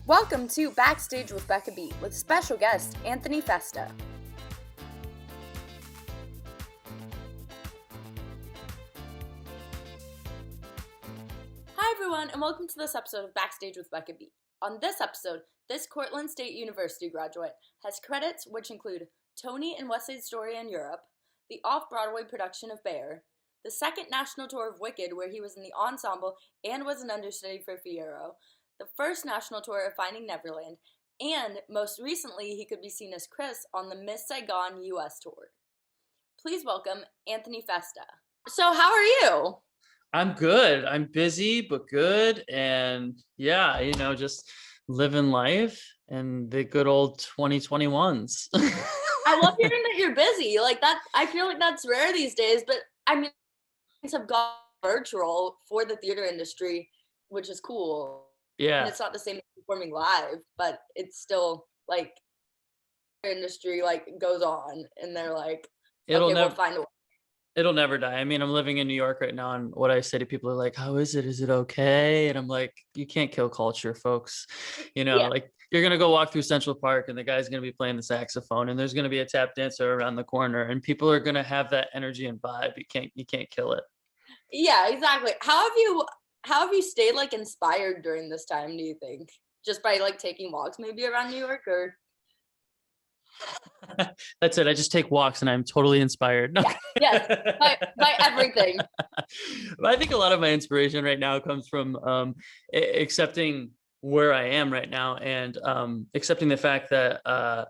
Welcome to Backstage with Becca B with special guest Anthony Festa. Hi everyone, and welcome to this episode of Backstage with Becca B. On this episode, this Cortland State University graduate has credits which include Tony and West Side Story in Europe, the off-Broadway production of Bear, the second national tour of Wicked where he was in the ensemble and was an understudy for Fiyero, the first national tour of Finding Neverland, and most recently he could be seen as Chris on the Miss Saigon US tour. Please welcome Anthony Festa. So how are you? I'm good. I'm busy, but good. And yeah, just living life and the good old 2021s. I love hearing that you're busy. Like that, I feel like that's rare these days, but I mean, things have gone virtual for the theater industry, which is cool. Yeah. And it's not the same as performing live, but it's still like the industry like goes on and they're like, we'll find a way. It'll never die. I mean, I'm living in New York right now, and what I say to people are like, how is it? Is it okay? And I'm like, you can't kill culture, folks. Like you're going to go walk through Central Park and the guy's going to be playing the saxophone and there's going to be a tap dancer around the corner and people are going to have that energy and vibe. You can't kill it. Yeah, exactly. How have you stayed like inspired during this time, do you think? Just by like taking walks maybe around New York or? That's it. I just take walks and I'm totally inspired. No. Yes, by everything. But I think a lot of my inspiration right now comes from accepting where I am right now and accepting the fact that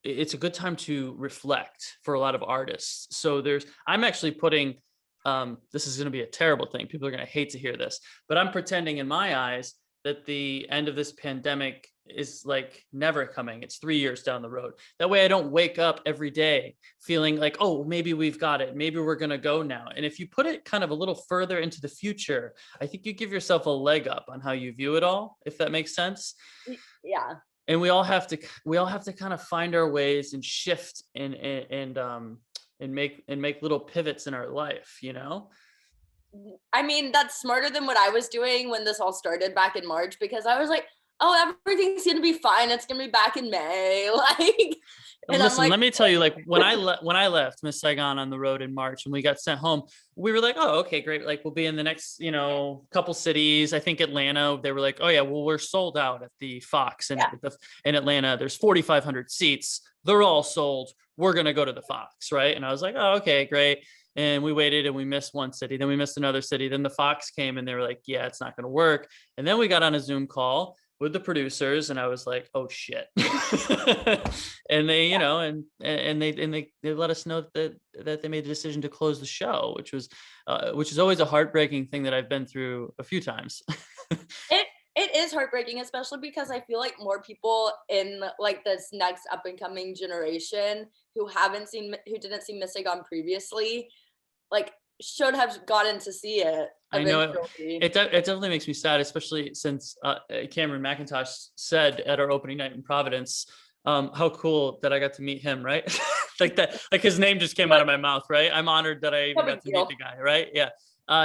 it's a good time to reflect for a lot of artists. So I'm actually putting, this is going to be a terrible thing. People are going to hate to hear this, but I'm pretending in my eyes that the end of this pandemic is like never coming. It's 3 years down the road. That way I don't wake up every day feeling like, oh, maybe we've got it. Maybe we're going to go now. And if you put it kind of a little further into the future, I think you give yourself a leg up on how you view it all, if that makes sense. Yeah. And we all have to kind of find our ways and shift and make little pivots in our life, I mean, that's smarter than what I was doing when this all started back in March, because I was like, oh, everything's going to be fine. It's going to be back in May. And listen, let me tell you, like when I left Miss Saigon on the road in March and we got sent home, we were like, oh, okay, great. Like we'll be in the next, couple cities. I think Atlanta, they were like, oh yeah, well, we're sold out at the Fox and in Atlanta, there's 4,500 seats. They're all sold. We're going to go to the Fox. Right. And I was like, oh, okay, great. And we waited and we missed one city. Then we missed another city. Then the Fox came and they were like, yeah, it's not going to work. And then we got on a Zoom call with the producers and I was like, oh shit. And they, and they let us know that they made the decision to close the show, which is always a heartbreaking thing that I've been through a few times. It is heartbreaking, especially because I feel like more people in like this next up and coming generation who didn't see Miss Saigon previously, like should have gotten to see it. I know it definitely makes me sad, especially since Cameron Mackintosh said at our opening night in Providence, how cool that I got to meet him, right? Like that, like his name just came out of my mouth, right? I'm honored that I even got to meet the guy, right? Yeah.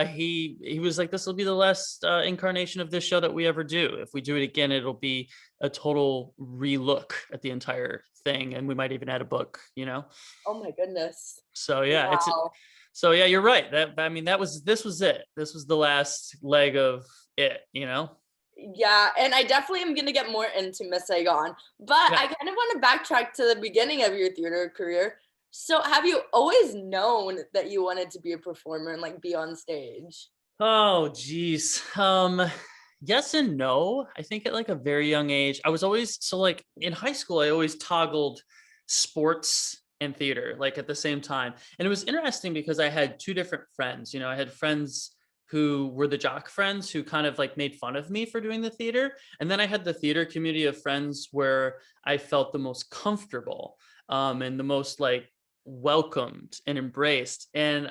He was like, this will be the last incarnation of this show that we ever do. If we do it again, it'll be a total relook at the entire thing, and we might even add a book, Oh my goodness. So yeah, wow. So yeah, you're right. This was it. This was the last leg of it, Yeah, and I definitely am gonna get more into Miss Saigon, but yeah. I kind of want to backtrack to the beginning of your theater career. So have you always known that you wanted to be a performer and like be on stage? Oh, geez. Yes and no. I think at like a very young age, I was always, so like in high school, I always toggled sports and theater like at the same time. And it was interesting because I had two different friends. I had friends who were the jock friends who kind of like made fun of me for doing the theater. And then I had the theater community of friends where I felt the most comfortable and the most like welcomed and embraced. And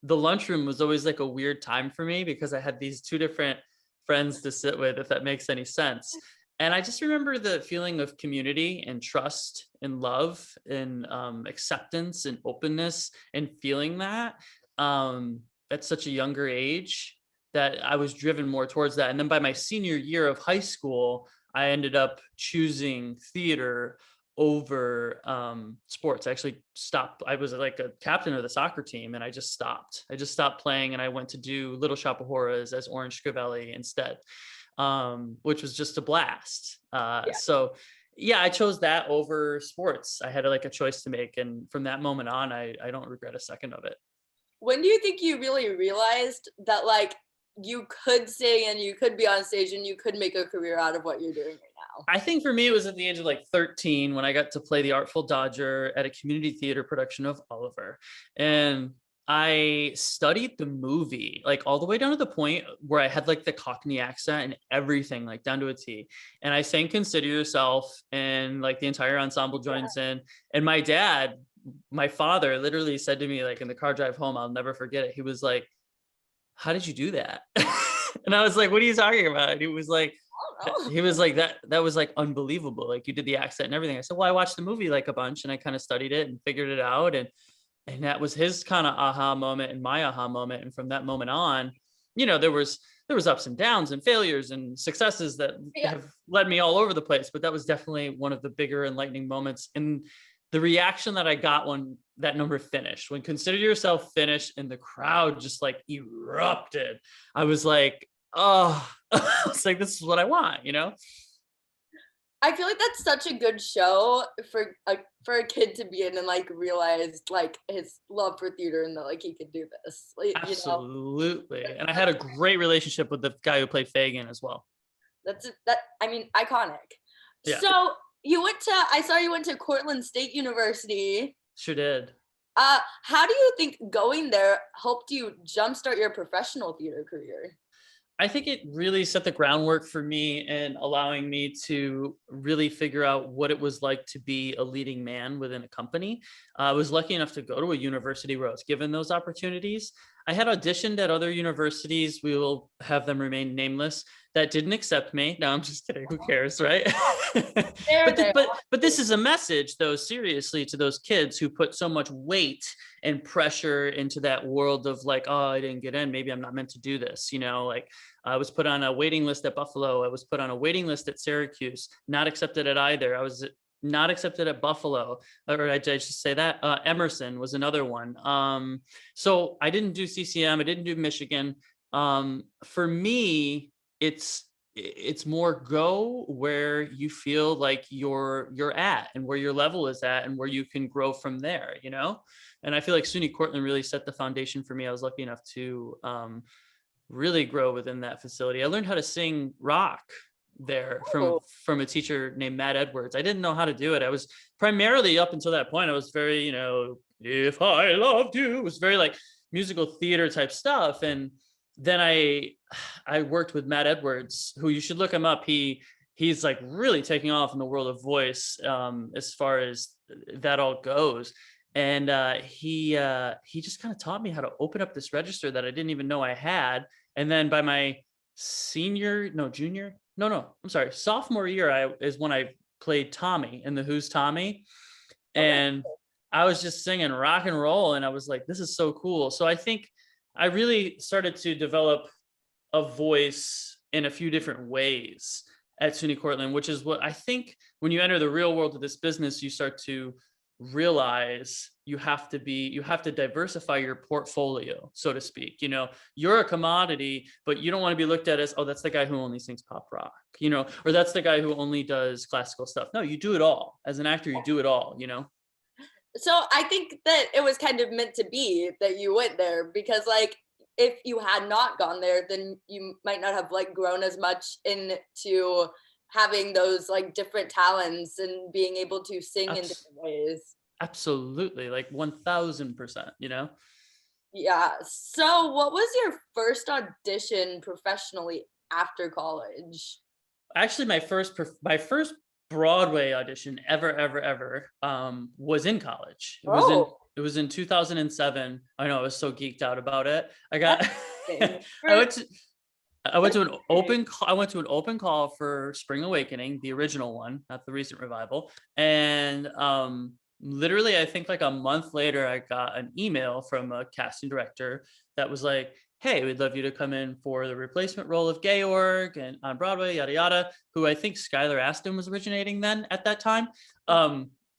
the lunchroom was always like a weird time for me because I had these two different friends to sit with, if that makes any sense. And I just remember the feeling of community and trust and love and acceptance and openness and feeling that at such a younger age that I was driven more towards that. And then by my senior year of high school, I ended up choosing theater over sports. I actually stopped. I was like a captain of the soccer team, and I just stopped. I just stopped playing, and I went to do Little Shop of Horrors as Orange Scrivelli instead, which was just a blast. So yeah, I chose that over sports. I had like a choice to make, and from that moment on, I don't regret a second of it. When do you think you really realized that like you could sing and you could be on stage and you could make a career out of what you're doing right now? I think for me, it was at the age of like 13 when I got to play the Artful Dodger at a community theater production of Oliver. And I studied the movie like all the way down to the point where I had like the Cockney accent and everything, like down to a T. And I sang Consider Yourself, and like the entire ensemble joins in. And my father literally said to me, like in the car drive home, I'll never forget it. He was like, how did you do that? And I was like, what are you talking about? And he was like, that was like unbelievable. Like you did the accent and everything. I said, well, I watched the movie like a bunch, and I kind of studied it and figured it out. And that was his kind of aha moment and my aha moment. And from that moment on, there was ups and downs and failures and successes that have led me all over the place. But that was definitely one of the bigger enlightening moments. And the reaction that I got when that number finished, when Consider Yourself finished and the crowd just like erupted, I was like, oh, it's like, this is what I want, I feel like that's such a good show for a kid to be in and like realize like his love for theater and that like he could do this. Like, absolutely. And I had a great relationship with the guy who played Fagin as well. I mean, iconic. Yeah. So I saw you went to Cortland State University. Sure did. How do you think going there helped you jumpstart your professional theater career? I think it really set the groundwork for me and allowing me to really figure out what it was like to be a leading man within a company. I was lucky enough to go to a university where I was given those opportunities. I had auditioned at other universities, we will have them remain nameless, that didn't accept me. No, I'm just kidding. Who cares, right? But this is a message, though, seriously, to those kids who put so much weight and pressure into that world of like, oh, I didn't get in. Maybe I'm not meant to do this. Like I was put on a waiting list at Buffalo. I was put on a waiting list at Syracuse, not accepted at either. I was not accepted at Buffalo, or I just say that Emerson was another one. So I didn't do CCM. I didn't do Michigan. For me, it's more go where you feel like you're at and where your level is at and where you can grow from there, And I feel like SUNY Cortland really set the foundation for me. I was lucky enough to really grow within that facility. I learned how to sing rock there from a teacher named Matt Edwards. I didn't know how to do it. I was primarily, up until that point, I was very, if I loved you, it was very like musical theater type stuff. And then I worked with Matt Edwards, who you should look him up. He's like really taking off in the world of voice as far as that all goes. And he just kind of taught me how to open up this register that I didn't even know I had. And then by my sophomore year, is when I played Tommy in the Who's Tommy. And I was just singing rock and roll, and I was like, this is so cool. So I think I really started to develop a voice in a few different ways at SUNY Cortland, which is what I think when you enter the real world of this business, you start to realize you have to diversify your portfolio, so to speak. You're a commodity, but you don't want to be looked at as, oh, that's the guy who only sings pop rock, or that's the guy who only does classical stuff. No, you do it all. As an actor, you do it all, So I think that it was kind of meant to be that you went there, because like if you had not gone there, then you might not have like grown as much into having those like different talents and being able to sing in different ways. Absolutely, like 1000%, Yeah. So what was your first audition professionally after college? Actually, my first Broadway audition ever was in college. It was in 2007. I know, I was so geeked out about it. I went to an open call for Spring Awakening, the original one, not the recent revival. And literally, I think like a month later, I got an email from a casting director that was like, hey, we'd love you to come in for the replacement role of Georg and on Broadway, yada yada. Who I think Skylar Aston was originating then at that time.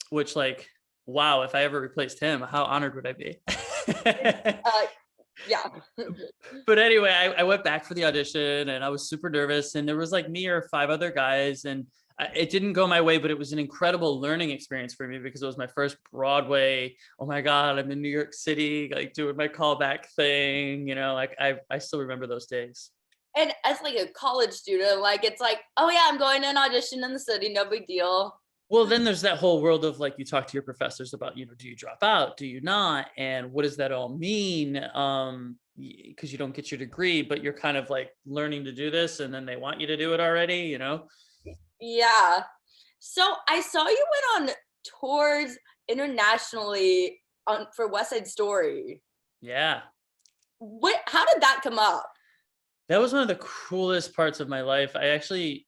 Which like, wow, if I ever replaced him, how honored would I be? Yeah. But anyway, I went back for the audition and I was super nervous, and there was like me or 5 other guys, and it didn't go my way, but it was an incredible learning experience for me because it was my first Broadway. Oh my God, I'm in New York City, like doing my callback thing, like I still remember those days. And as like a college student, like it's like, oh yeah, I'm going to an audition in the city, no big deal. Well, then there's that whole world of like, you talk to your professors about, do you drop out? Do you not? And what does that all mean? Because you don't get your degree, but you're kind of like learning to do this, and then they want you to do it already, Yeah. So I saw you went on tours internationally for West Side Story. Yeah. How did that come up? That was one of the coolest parts of my life. I actually,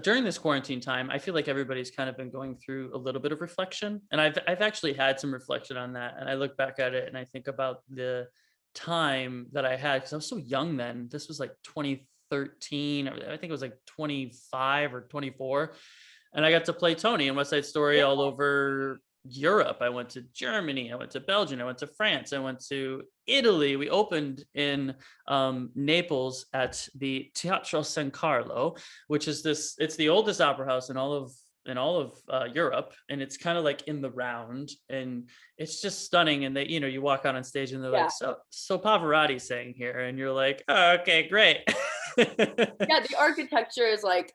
during this quarantine time, I feel like everybody's kind of been going through a little bit of reflection, and I've actually had some reflection on that. And I look back at it and I think about the time that I had, because I was so young then. This was like 2013. I think it was like 25 or 24, and I got to play Tony in West Side Story all over Europe. I went to Germany, I went to Belgium, I went to France, I went to Italy. We opened in Naples at the Teatro San Carlo, which is it's the oldest opera house in all of Europe, and it's kind of like in the round, and it's just stunning. And they, you walk out on stage and they're like, so Pavarotti sang here, and you're like, oh, okay, great. Yeah, the architecture is like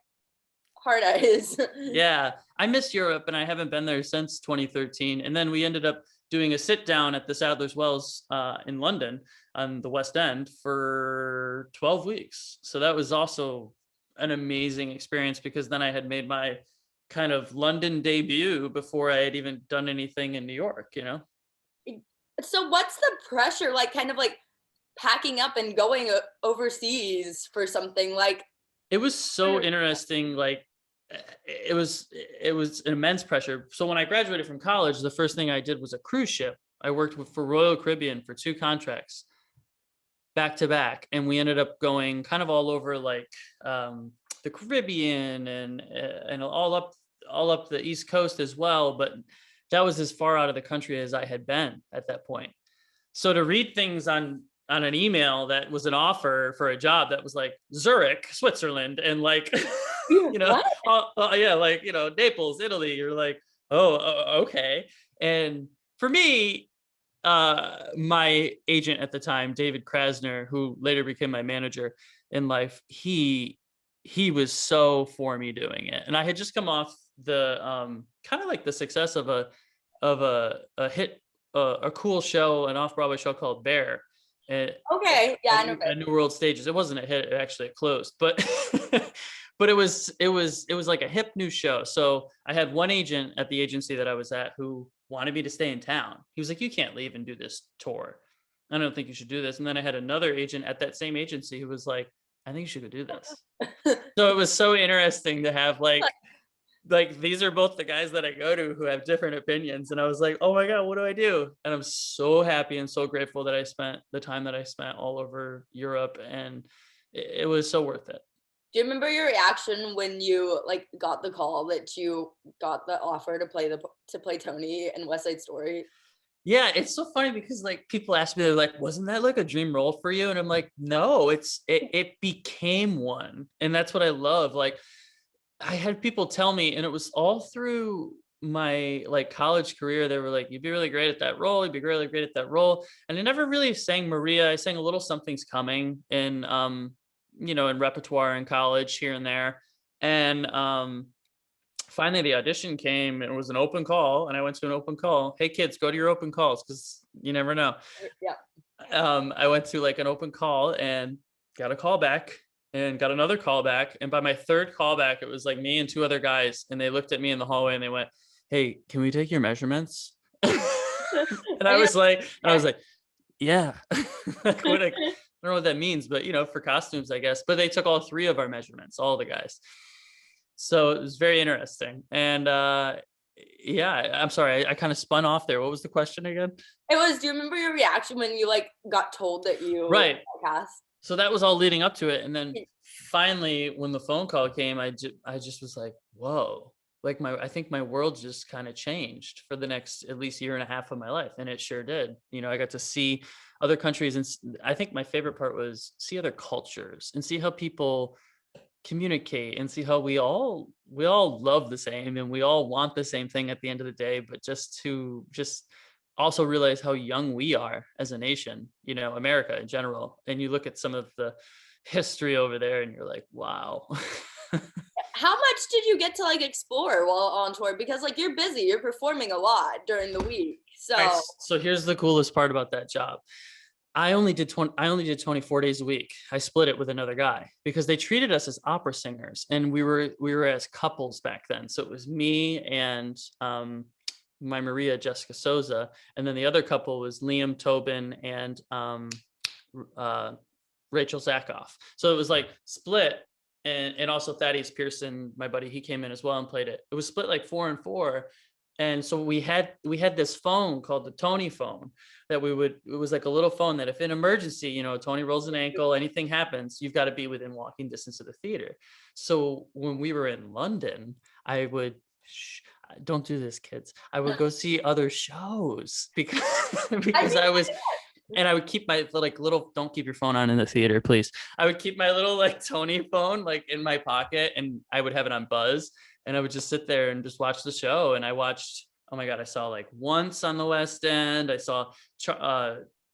hard as. Yeah, I miss Europe, and I haven't been there since 2013. And then we ended up doing a sit down at the Sadler's Wells in London on the West End for 12 weeks. So that was also an amazing experience, because then I had made my kind of London debut before I had even done anything in New York, So what's the pressure like, kind of like packing up and going overseas for something like? It was so interesting. Like, it was an immense pressure. So when I graduated from college, the first thing I did was a cruise ship. I worked for Royal Caribbean for 2 contracts back to back, and we ended up going kind of all over, like the Caribbean and all up the East Coast as well. But that was as far out of the country as I had been at that point. So to read things on an email that was an offer for a job that was like Zurich, Switzerland, and like like Naples, Italy, you're like, oh, okay. And for me, my agent at the time, David Krasner, who later became my manager in life, he was so for me doing it. And I had just come off the kind of like the success of a hit, a cool show, an off-Broadway show called Bear. Okay, yeah, I know. At New World Stages. It wasn't a hit, actually it closed, but but it was like a hip new show. So I had one agent at the agency that I was at who wanted me to stay in town. He was like, you can't leave and do this tour. I don't think you should do this. And then I had another agent at that same agency who was like, I think you should go do this. So it was so interesting to have like these are both the guys that I go to who have different opinions. And I was like, oh my God, what do I do? And I'm so happy and so grateful that I spent the time that I spent all over Europe, and it was so worth it. Do you remember your reaction when you like got the call that you got the offer to play Tony in West Side Story? Yeah, it's so funny because like people ask me, they're like, wasn't that like a dream role for you? And I'm like, no, it became one. And that's what I love. Like, I had people tell me, and it was all through my like college career. They were like, you'd be really great at that role. You'd be really great at that role. And I never really sang Maria. I sang a little Something's Coming in in repertoire in college here and there. And finally the audition came, and it was an open call, and I went to an open call. Hey kids, go to your open calls, because you never know. Yeah. I went to like an open call and got a call back and got another call back. And by my third call back, it was like me and 2 other guys, and they looked at me in the hallway and they went, hey, can we take your measurements? And I was like, yeah. Like, I don't know what that means, but for costumes, I guess. But they took all 3 of our measurements, all the guys. So it was very interesting. And Yeah, I'm sorry. I kind of spun off there. What was the question again? It was, do you remember your reaction when you like got told that you Right. got cast? So that was all leading up to it. And then finally, when the phone call came, I just was like, whoa. Like I think my world just kind of changed for the next at least year and a half of my life. And it sure did. You know, I got to see other countries. And I think my favorite part was see other cultures and see how people communicate and see how we all love the same and we all want the same thing at the end of the day, but just also realize how young we are as a nation, you know, America in general. And you look at some of the history over there and you're like, wow. How much did you get to like explore while on tour? Because like you're busy, you're performing a lot during the week. So So here's the coolest part about that job. I only did 24 days a week. I split it with another guy because they treated us as opera singers and we were as couples back then. So it was me and my Maria Jessica Souza, and then the other couple was Liam Tobin and uh, Rachel Zakoff. So it was like split, and also Thaddeus Pearson, my buddy, he came in as well and played it. It was split like 4-4. And so we had this phone called the Tony phone that it was like a little phone that if in emergency, you know, Tony rolls an ankle, anything happens, you've got to be within walking distance of the theater. So when we were in London, I would don't do this, kids. I would go see other shows because I was, and I would keep my like little, don't keep your phone on in the theater, please. I would keep my little like Tony phone like in my pocket and I would have it on buzz and I would just sit there and just watch the show. And I watched, oh my God, I saw like Once on the West End. I saw,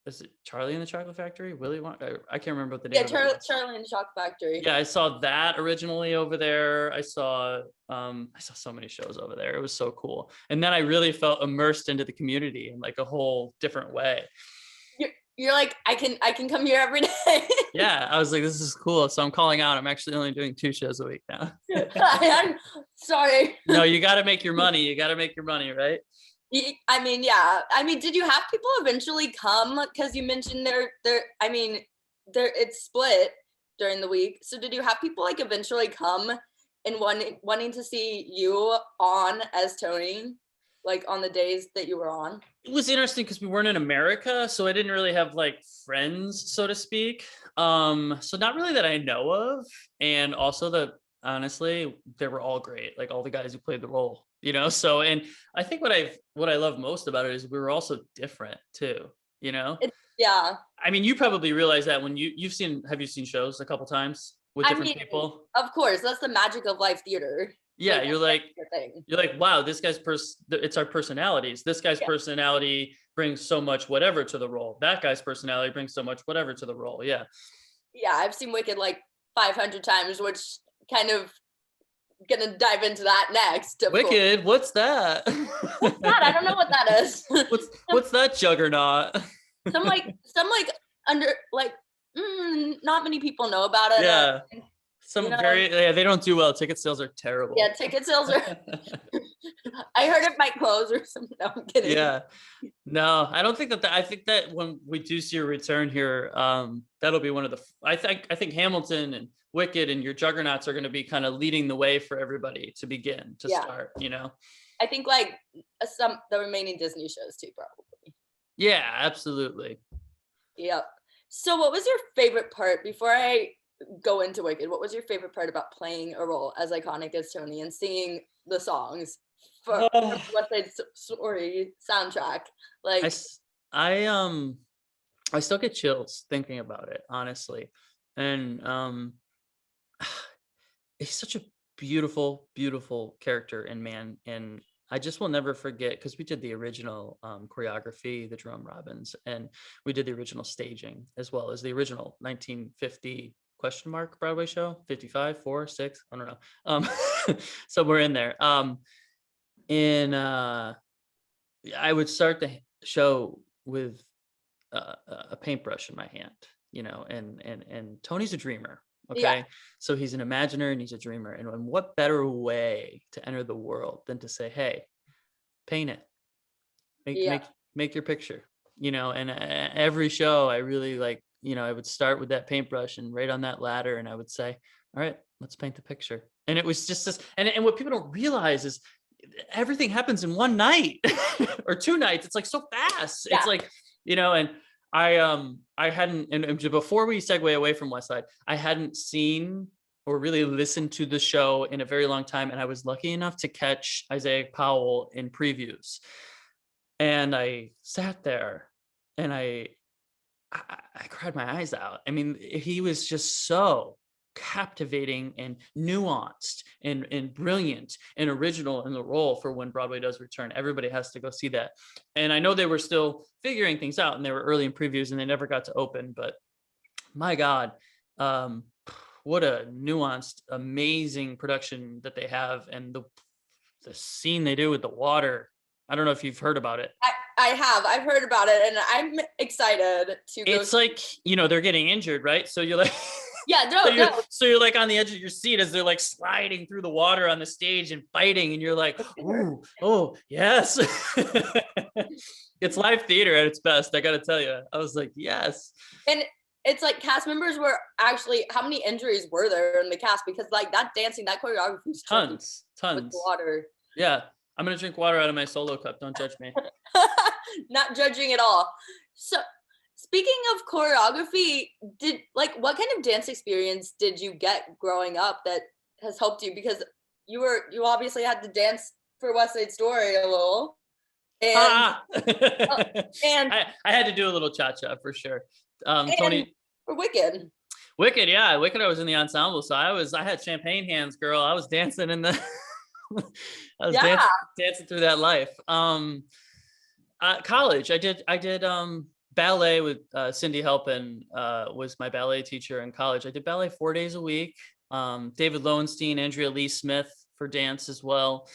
is it Charlie and the Chocolate Factory? Willy Wonka? I can't remember what the name of it was. Charlie and the Chocolate Factory. Yeah, I saw that originally over there. I saw so many shows over there. It was so cool. And then I really felt immersed into the community in like a whole different way. You're like, I can come here every day. Yeah, I was like, this is cool. So I'm calling out. I'm actually only doing 2 shows a week now. I'm sorry. No, you got to make your money. You got to make your money, right? I mean, yeah. I mean, did you have people eventually come? Because you mentioned it's split during the week. So did you have people like eventually come and wanting to see you on as Tony? Like on the days that you were on? It was interesting because we weren't in America, so I didn't really have like friends, so to speak. So not really that I know of, and also that honestly, they were all great. Like all the guys who played the role, you know. So, and I think what I love most about it is we were also different too, you know. Yeah. I mean, you probably realize that when have you seen shows a couple times with different people? Of course, that's the magic of live theater. Yeah, like, you're like, wow, this guy's it's our personalities. This guy's personality brings so much whatever to the role. That guy's personality brings so much whatever to the role. Yeah. Yeah, I've seen Wicked like 500 times, which kind of gonna dive into that next. Wicked, what's that? What's that? I don't know what that is. what's that juggernaut? some under like not many people know about it. Yeah. They don't do well. Ticket sales are terrible. Yeah, ticket sales are. I heard it might close or something. No, I'm kidding. Yeah, no, I don't think that. I think that when we do see a return here, that'll be one of the. I think Hamilton and Wicked and your juggernauts are going to be kind of leading the way for everybody to begin to start. You know, I think like the remaining Disney shows too, probably. Yeah, absolutely. Yep. So, what was your favorite part before I go into Wicked? What was your favorite part about playing a role as iconic as Tony and singing the songs for West Side Story soundtrack? Like, I still get chills thinking about it, honestly, and he's such a beautiful, beautiful character and man, and I just will never forget because we did the original choreography, the Jerome Robbins, and we did the original staging as well as the original 1950 ? Broadway show, 55, 4, 6, I don't know. So we're in there. And I would start the show with a paintbrush in my hand, you know, and Tony's a dreamer. Okay. Yeah. So he's an imaginer and he's a dreamer. And what better way to enter the world than to say, hey, paint it, make your picture, you know, and every show I really like, you know, I would start with that paintbrush and right on that ladder. And I would say, all right, let's paint the picture. And it was just this, and what people don't realize is everything happens in one night or 2 nights. It's like so fast. Yeah. It's like, and I hadn't, and before we segue away from West Side, I hadn't seen or really listened to the show in a very long time. And I was lucky enough to catch Isaiah Powell in previews. And I sat there and I cried my eyes out. I mean, he was just so captivating and nuanced and brilliant and original in the role for when Broadway does return. Everybody has to go see that. And I know they were still figuring things out and they were early in previews and they never got to open, but my God, what a nuanced, amazing production that they have. And the scene they do with the water. I don't know if you've heard about it. I've heard about it and I'm excited to go. It's like, they're getting injured, right? So you're like, yeah, so you're like on the edge of your seat as they're like sliding through the water on the stage and fighting. And you're like, ooh, oh, yes. It's live theater at its best. I got to tell you, I was like, yes. And it's like cast members were actually, how many injuries were there in the cast? Because like that dancing, that choreography is tons. With water. Yeah. I'm going to drink water out of my solo cup. Don't judge me. Not judging at all. So speaking of choreography, what kind of dance experience did you get growing up that has helped you? Because you obviously had to dance for West Side Story a little. And, and I had to do a little cha-cha for sure. Tony for Wicked, yeah. Wicked, I was in the ensemble. So I had champagne hands, girl. I was dancing in the dancing through that life. College, I did ballet with Cindy Halpin was my ballet teacher in college. I did ballet 4 days a week. David Lowenstein, Andrea Lee Smith for dance as well.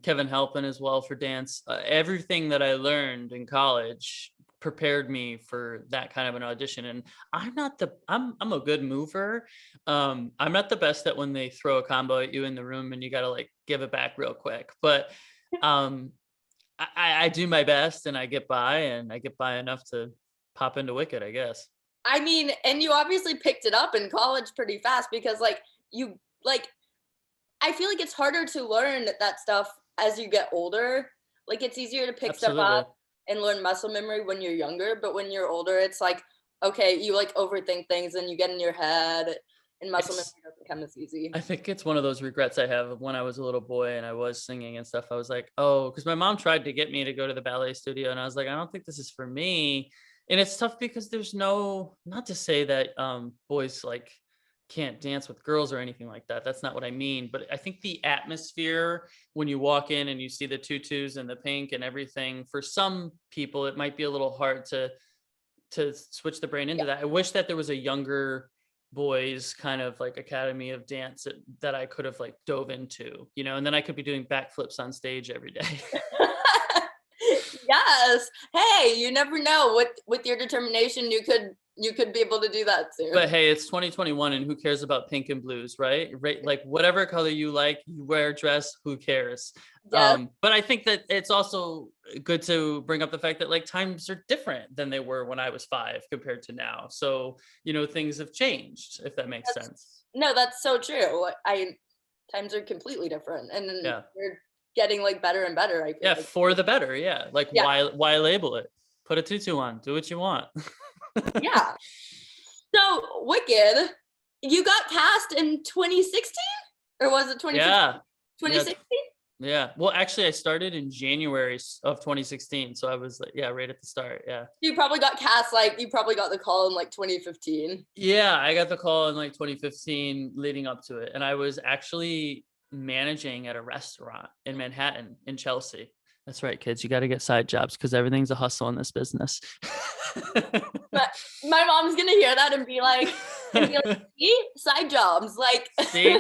Kevin Halpin as well for dance. Everything that I learned in college prepared me for that kind of an audition. And I'm a good mover. I'm not the best at when they throw a combo at you in the room and you got to like give it back real quick. But I do my best and I get by enough to pop into Wicked, I guess. I mean, and you obviously picked it up in college pretty fast because I feel like it's harder to learn that stuff as you get older. Like it's easier to pick stuff up and learn muscle memory when you're younger, but when you're older, it's like, okay, you like overthink things and you get in your head and muscle memory doesn't come as easy. I think it's one of those regrets I have of when I was a little boy and I was singing and stuff. I was like, oh, because my mom tried to get me to go to the ballet studio and I was like, I don't think this is for me. And it's tough because there's not to say that boys like can't dance with girls or anything like that. That's not what I mean. But I think the atmosphere when you walk in and you see the tutus and the pink and everything, for some people, it might be a little hard to switch the brain into that. I wish that there was a younger boys kind of like academy of dance that I could have like dove into, and then I could be doing backflips on stage every day. Yes. Hey, you never know. With your determination, you could be able to do that soon. But hey, it's 2021 and who cares about pink and blues, right? Like whatever color you like, you wear a dress, who cares? Yes. But I think that it's also good to bring up the fact that like times are different than they were when I was 5 compared to now. So, things have changed, if that makes sense. No, that's so true. Times are completely different. And then we're getting like better and better. I feel like. For the better. Yeah. Like why label it? Put a tutu on, do what you want. Yeah. So Wicked, you got cast in 2016 or was it 2016? Yeah. 2016? Yeah. Well, actually I started in January of 2016. So I was like, right at the start. Yeah. You probably got cast, you probably got the call in 2015. Yeah. I got the call in 2015 leading up to it. And I was actually managing at a restaurant in Manhattan in Chelsea. That's right, kids. You got to get side jobs because everything's a hustle in this business. But my mom's gonna hear that and be like, see? Side jobs, see?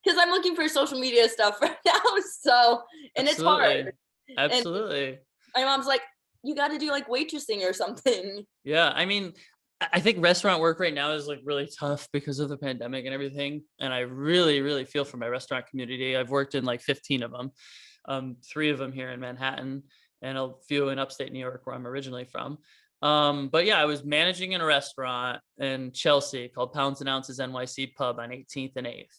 Because I'm looking for social media stuff right now. So, and it's hard. Absolutely. And my mom's like, you got to do waitressing or something. Yeah, I mean, I think restaurant work right now is really tough because of the pandemic and everything. And I really, really feel for my restaurant community. I've worked in 15 of them, 3 of them here in Manhattan and a few in upstate New York where I'm originally from. But yeah, I was managing in a restaurant in Chelsea called Pounds and Ounces NYC Pub on 18th and 8th.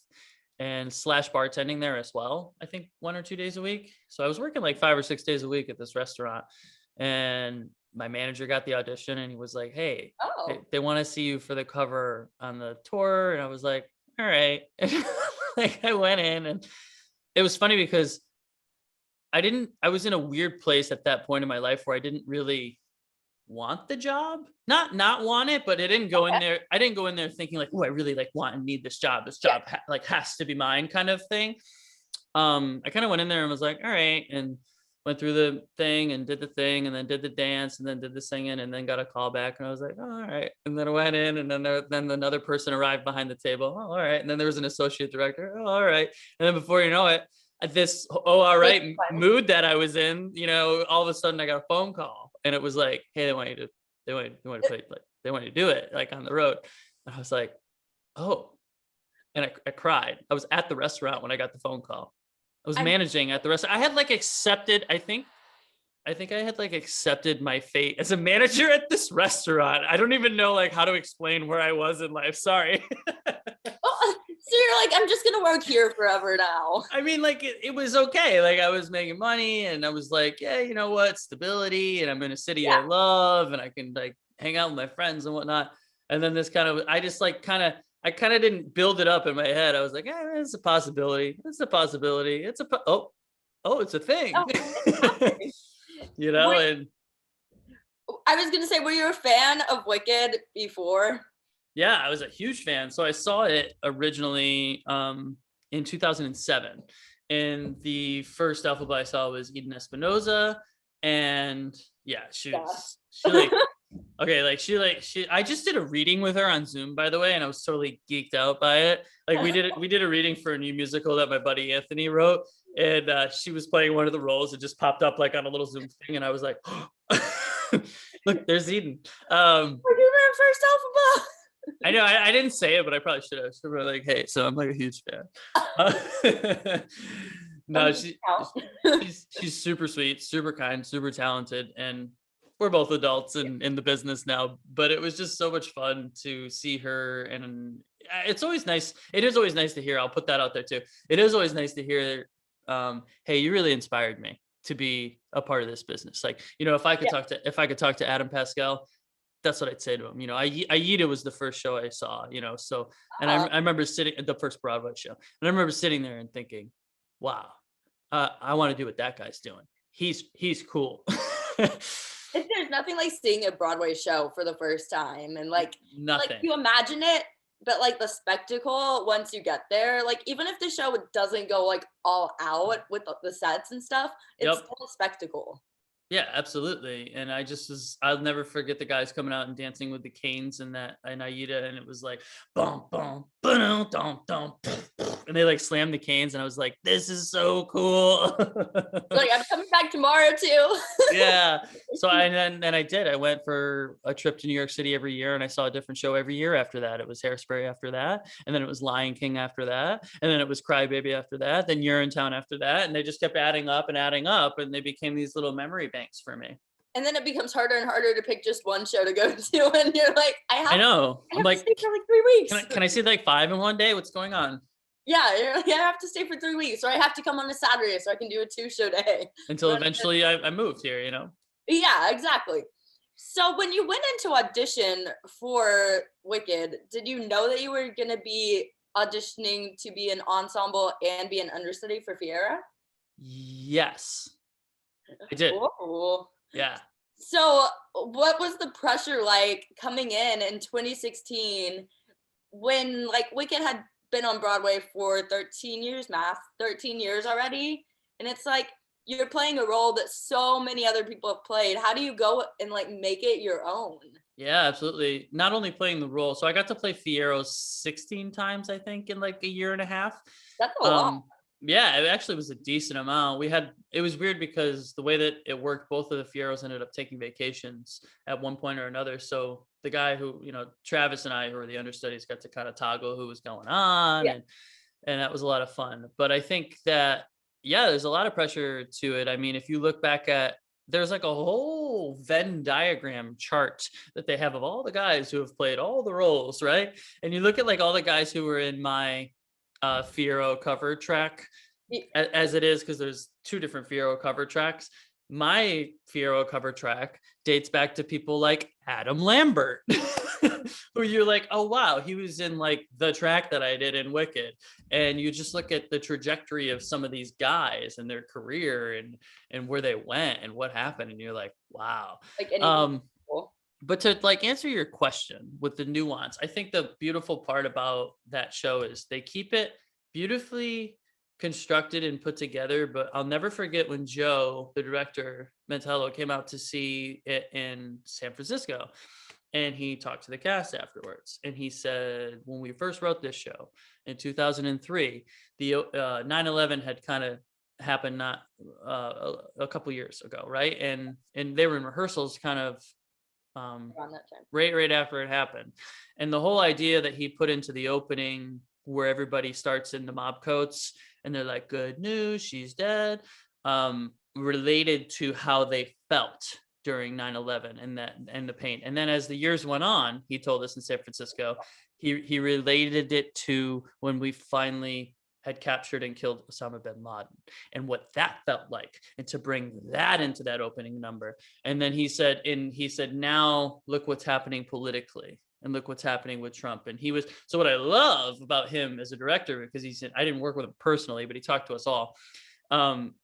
and slash bartending there as well. I think 1 or 2 days a week. So I was working like 5 or 6 days a week at this restaurant, and my manager got the audition and he was like, "Hey, Oh, they want to see you for the cover on the tour." And I was like, "All right." Like I went in, and it was funny because I was in a weird place at that point in my life where I didn't really want the job. Not want it, but I didn't go in there thinking like, "Oh, I really like want and need this job. This yeah. job like has to be mine," kind of thing. I kind of went in there and was like, "All right," and went through the thing and did the thing and then did the dance and then did the singing and then got a call back and I was like, "Oh, all right." And then I went in and then another person arrived behind the table. "Oh, all right." And then there was an associate director. "Oh, all right." And then before you know it, at this all Like, right mood that I was in, all of a sudden I got a phone call and it was like, "Hey, they want to play, like they want you to do it like on the road." And I was like, "Oh," and I cried. I was at the restaurant when I got the phone call. I was I'm managing at the restaurant. I had like accepted, I think I had like accepted my fate as a manager at this restaurant. I don't even know like how to explain where I was in life. Sorry. oh, so you're like, I'm just gonna work here forever now. I mean, like it was okay. Like I was making money and I was like, yeah, you know what? Stability, and I'm in a city I Yeah. love and I can like hang out with my friends and whatnot. And then this kind of, I just like I kind of didn't build it up in my head. I was like, it's a possibility. It's a possibility. Oh, it's a thing. Oh, it's happening. Were, And I was gonna say, were you a fan of Wicked before? yeah, I was a huge fan. So I saw it originally in 2007. And the first alphabet I saw was Eden Espinosa. And yeah, Yeah. she like, okay, she I just did a reading with her on Zoom, by the way, and I was totally geeked out by it. Like we did a reading for a new musical that my buddy Anthony wrote, and she was playing one of the roles. It just popped up like on a little Zoom thing, and I was like, look, there's Eden. We're doing our first alphabet. I know I didn't say it, but I probably should have. So we're like, hey, so I'm like a huge fan. No, she's super sweet, super kind, super talented, and we're both adults in the business now. But it was just so much fun to see her, and it's always nice. It is always nice to hear. I'll put that out there too. It is always nice to hear. Hey, you really inspired me to be a part of this business. Like, if I could talk to Adam Pascal, that's what I'd say to him. Aida was the first show I saw, so, and I remember sitting at the first Broadway show, and I remember sitting there and thinking, wow, I want to do what that guy's doing. He's cool. There's nothing like seeing a Broadway show for the first time and like Nothing. you imagine it, but like the spectacle once you get there, like even if the show doesn't go like all out with the sets and stuff, it's still a spectacle. Yeah, absolutely. And I'll never forget the guys coming out and dancing with the canes and Aida, and it was like boom, boom, boom, dum, dum, and they like slammed the canes, and I was like, this is so cool. Like, I'm coming back tomorrow too. Yeah. So I went for a trip to New York City every year, and I saw a different show every year after that. It was Hairspray after that, and then it was Lion King after that, and then it was Crybaby after that, then Urinetown after that, and they just kept adding up, and they became these little memory banks for me. And then it becomes harder and harder to pick just one show to go to, and you're like, I know. I'm like, to stay for like 3 weeks. Can I see like 5 in one day? What's going on? Yeah, you're like, I have to stay for 3 weeks, or I have to come on a Saturday so I can do a 2-show day. Until eventually I moved here, Yeah, exactly. So when you went into audition for Wicked, did you know that you were going to be auditioning to be an ensemble and be an understudy for Fiera? Yes, I did. Cool. Yeah. So what was the pressure like coming in 2016 when like Wicked had been on Broadway for 13 years, 13 years already? And it's like, you're playing a role that so many other people have played. How do you go and like make it your own? Yeah, absolutely. Not only playing the role. So I got to play Fiyero 16 times, I think, in like a year and a half. That's a lot. Yeah, it actually was a decent amount. It was weird because the way that it worked, both of the Fieros ended up taking vacations at one point or another. So the guy who, Travis and I, who were the understudies, got to kind of toggle who was going on. Yeah. And that was a lot of fun. But I think that, yeah, there's a lot of pressure to it. I mean, if you look back there's like a whole Venn diagram chart that they have of all the guys who have played all the roles, right? And you look at like all the guys who were in my Fierro cover track as it is, because there's two different Fierro cover tracks. My Fierro cover track dates back to people like Adam Lambert, who you're like, oh wow, he was in like the track that I did in Wicked. And you just look at the trajectory of some of these guys and their career and where they went and what happened, and you're like, wow. Like anything cool. But to like answer your question with the nuance, I think the beautiful part about that show is they keep it beautifully constructed and put together. But I'll never forget when Joe, the director, Mantello, came out to see it in San Francisco. And he talked to the cast afterwards. And he said, when we first wrote this show in 2003, the 9/11 had kind of happened not a couple years ago, right? And they were in rehearsals kind of Around that time. right after it happened. And the whole idea that he put into the opening, where everybody starts in the mob coats and they're like, good news, she's dead, related to how they felt during 9/11 and the pain. And then as the years went on, he told us in San Francisco, he related it to when we finally had captured and killed Osama bin Laden and what that felt like, and to bring that into that opening number. And then he said, now look what's happening politically and look what's happening with Trump. And so what I love about him as a director, because he said, I didn't work with him personally, but he talked to us all,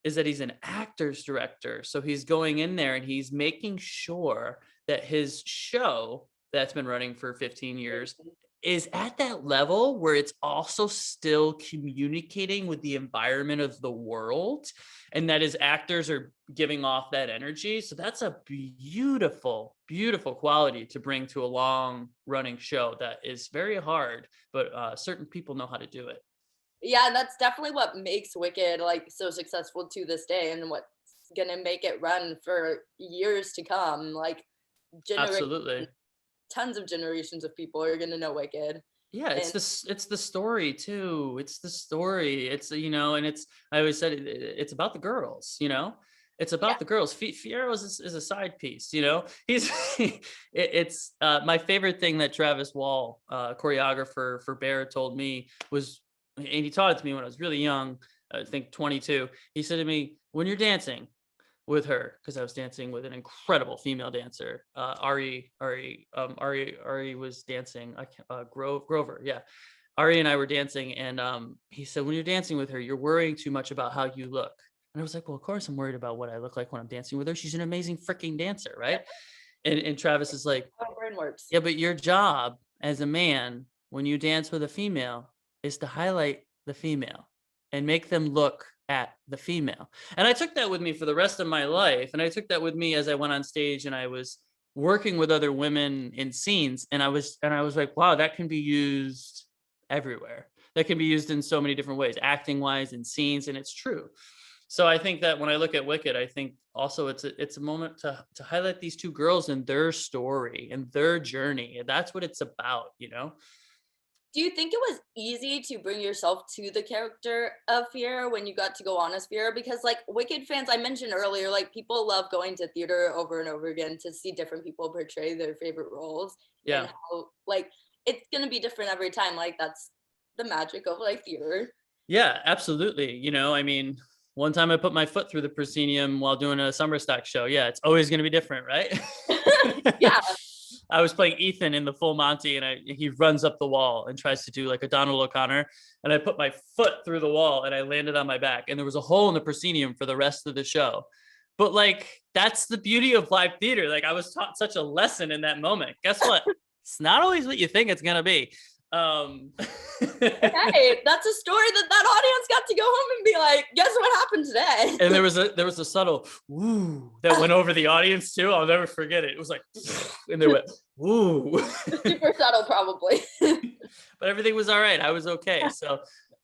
is that he's an actor's director. So he's going in there and he's making sure that his show that's been running for 15 years is at that level where it's also still communicating with the environment of the world, and that his actors are giving off that energy. So that's a beautiful, beautiful quality to bring to a long running show that is very hard, but certain people know how to do it. Yeah, and that's definitely what makes Wicked like so successful to this day, and what's gonna make it run for years to come. Like Absolutely. tons of generations of people are gonna know Wicked. Yeah, And it's the story too. It's the story. It's, and I always said it's about the girls, It's about the girls. Fierro is a side piece, He's it's my favorite thing that Travis Wall, choreographer for Bear, told me was, and he taught it to me when I was really young, I think 22. He said to me, when you're dancing with her, because I was dancing with an incredible female dancer, Ari was dancing. Grover, yeah. Ari and I were dancing, and he said, when you're dancing with her, you're worrying too much about how you look. And I was like, well, of course I'm worried about what I look like when I'm dancing with her. She's an amazing freaking dancer, right? And Travis is like, how brain works. yeah, but your job as a man when you dance with a female is to highlight the female and make them look at the female. And I took that with me for the rest of my life. And I took that with me as I went on stage and I was working with other women in scenes. And I was like, wow, that can be used everywhere. That can be used in so many different ways, acting wise, in scenes. And it's true. So I think that when I look at Wicked, I think also it's a moment to highlight these two girls and their story and their journey. And that's what it's about, Do you think it was easy to bring yourself to the character of Fierro when you got to go on as Fierro? Because like Wicked fans, I mentioned earlier, like people love going to theater over and over again to see different people portray their favorite roles. Yeah. And how like it's gonna be different every time. Like that's the magic of like theater. Yeah, absolutely. I mean, one time I put my foot through the proscenium while doing a summer stock show. Yeah, it's always going to be different, right? Yeah. I was playing Ethan in the Full Monty, and he runs up the wall and tries to do like a Donald O'Connor, and I put my foot through the wall and I landed on my back, and there was a hole in the proscenium for the rest of the show. But like, that's the beauty of live theater. Like, I was taught such a lesson in that moment. Guess what? It's not always what you think it's going to be. Hey, that's a story that audience got to go home and be like, guess what happened today? And there was a subtle woo that went over the audience too. I'll never forget it. It was like, and they went woo. Super subtle, probably. But everything was all right. I was okay. So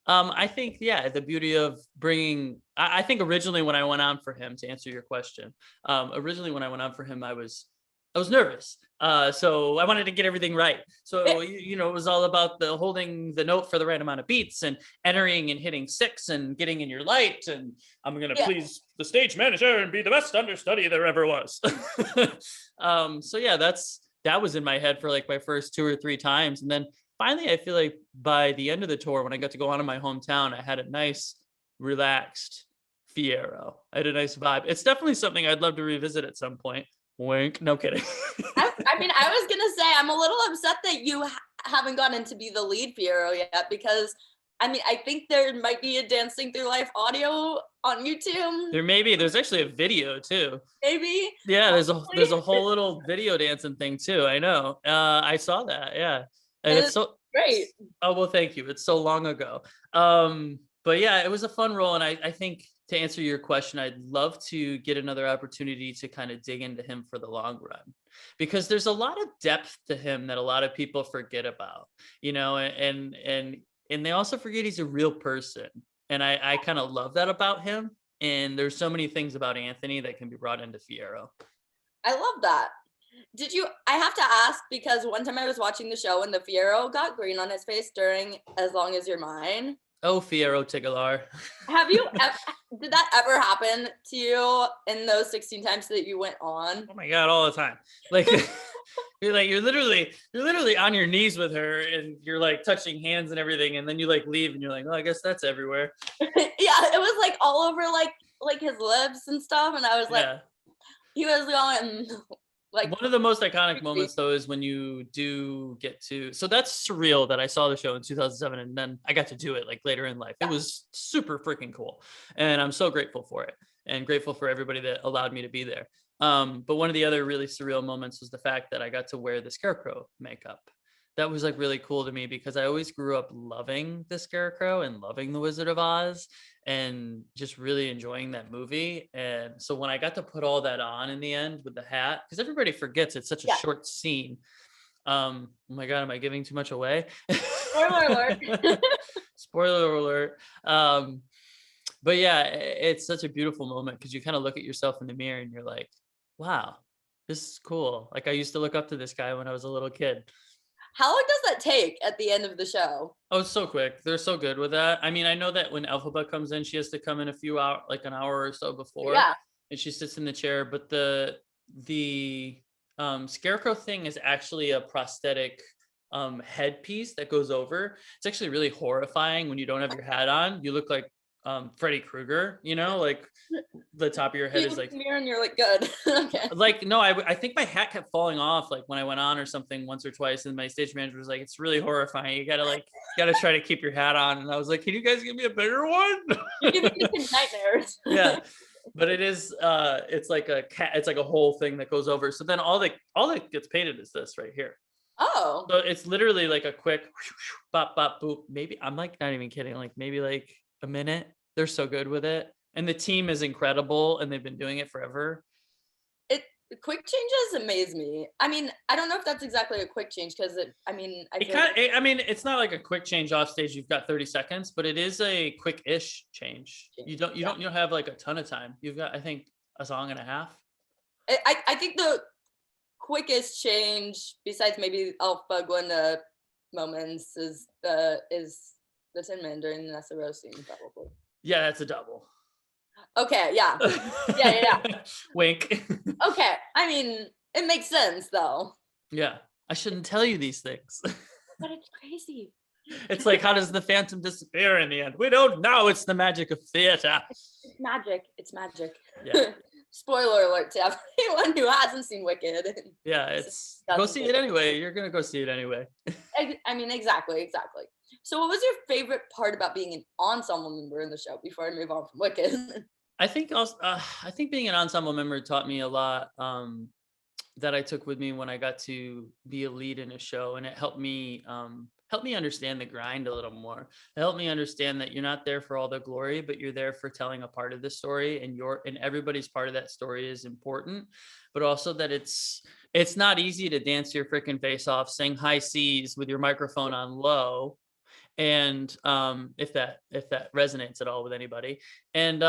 I think, the beauty of bringing, I think originally when I went on for him, to answer your question, I was nervous. So I wanted to get everything right. So, it was all about the holding the note for the right amount of beats and entering and hitting 6 and getting in your light. And I'm going to please the stage manager and be the best understudy there ever was. So that was in my head for like my first 2 or 3 times. And then finally, I feel like by the end of the tour, when I got to go on in my hometown, I had a nice, relaxed Fiero. I had a nice vibe. It's definitely something I'd love to revisit at some point. Wink. No kidding. I mean, I was gonna say I'm a little upset that you haven't gotten to be the lead Fiero yet, because I mean, I think there might be a Dancing Through Life audio on YouTube. There's actually a video too. Maybe. Yeah, Hopefully. there's a whole little video dancing thing too. I know. I saw that. Yeah, and it's It's so great. Oh well, thank you. It's so long ago. But yeah, it was a fun role, and I think to answer your question, I'd love to get another opportunity to kind of dig into him for the long run, because there's a lot of depth to him that a lot of people forget about, you know, and they also forget he's a real person, and I kind of love that about him. And there's so many things about Anthony that can be brought into Fiero. I love that. I have to ask, because one time I was watching the show and the Fiero got green on his face during As Long As You're Mine. Oh, Fiero Tigalar. Did that ever happen to you in those 16 times that you went on? Oh my God, all the time. Like, you're literally on your knees with her, and you're like touching hands and everything, and then you like leave and you're like, oh, I guess that's everywhere. Yeah, it was like all over like his lips and stuff, and I was like, Yeah. he was going like. One of the most iconic moments though is when you do get to, so that's surreal that I saw the show in 2007 and then I got to do it like later in life. It was super freaking cool, and I'm so grateful for it, and grateful for everybody that allowed me to be there. But one of the other really surreal moments was the fact that I got to wear the Scarecrow makeup. That was like really cool to me, because I always grew up loving the Scarecrow and loving the Wizard of Oz and just really enjoying that movie. And so when I got to put all that on in the end with the hat, because everybody forgets it's such a short scene. Oh my God, am I giving too much away? Spoiler alert. Spoiler alert. But yeah, it's such a beautiful moment, because you kind of look at yourself in the mirror and you're like, wow, this is cool. Like, I used to look up to this guy when I was a little kid. How long does that take at the end of the show? Oh, it's so quick. They're so good with that. I mean, I know that when Elphaba comes in, she has to come in a few hours, like an hour or so before. Yeah. And she sits in the chair. But the Scarecrow thing is actually a prosthetic headpiece that goes over. It's actually really horrifying when you don't have your hat on. You look like Freddy Krueger, you know, like the top of your head is like mirror and you're like, good. Okay. Like, no, I think my hat kept falling off like when I went on or something once or twice, and my stage manager was like, it's really horrifying, you gotta try to keep your hat on. And I was like, can you guys give me a bigger one? You give me some nightmares. Yeah, but it is it's like a whole thing that goes over. So then all that gets painted is this right here. Oh. So it's literally like a quick bop bop boop. Maybe, I'm like not even kidding, like maybe like a minute. They're so good with it. And the team is incredible, and they've been doing it forever. Quick changes amaze me. I mean, I don't know if that's exactly a quick change, because I mean, it's not like a quick change off stage. You've got 30 seconds, but it is a quick-ish change. You don't have like a ton of time. You've got, I think, a song and a half. I think the quickest change, besides maybe Alpha Glenda moments, is the Tin Man during the Nessa Rose scene, probably. Yeah, that's a double. Okay, yeah. Yeah. Wink. Okay, I mean, it makes sense, though. Yeah, I shouldn't tell you these things. But it's crazy. It's like, how does the Phantom disappear in the end? We don't know. It's the magic of theater. It's magic. It's magic. Yeah. Spoiler alert to everyone who hasn't seen Wicked. Yeah, go see it anyway. You're gonna go see it anyway. I mean, exactly. So what was your favorite part about being an ensemble member in the show, before I move on from Wicked? I think being an ensemble member taught me a lot that I took with me when I got to be a lead in a show, and it helped me understand the grind a little more. It helped me understand that you're not there for all the glory, but you're there for telling a part of the story, and everybody's part of that story is important, but also that it's not easy to dance your freaking face off, sing high C's with your microphone on low. And if that resonates at all with anybody, and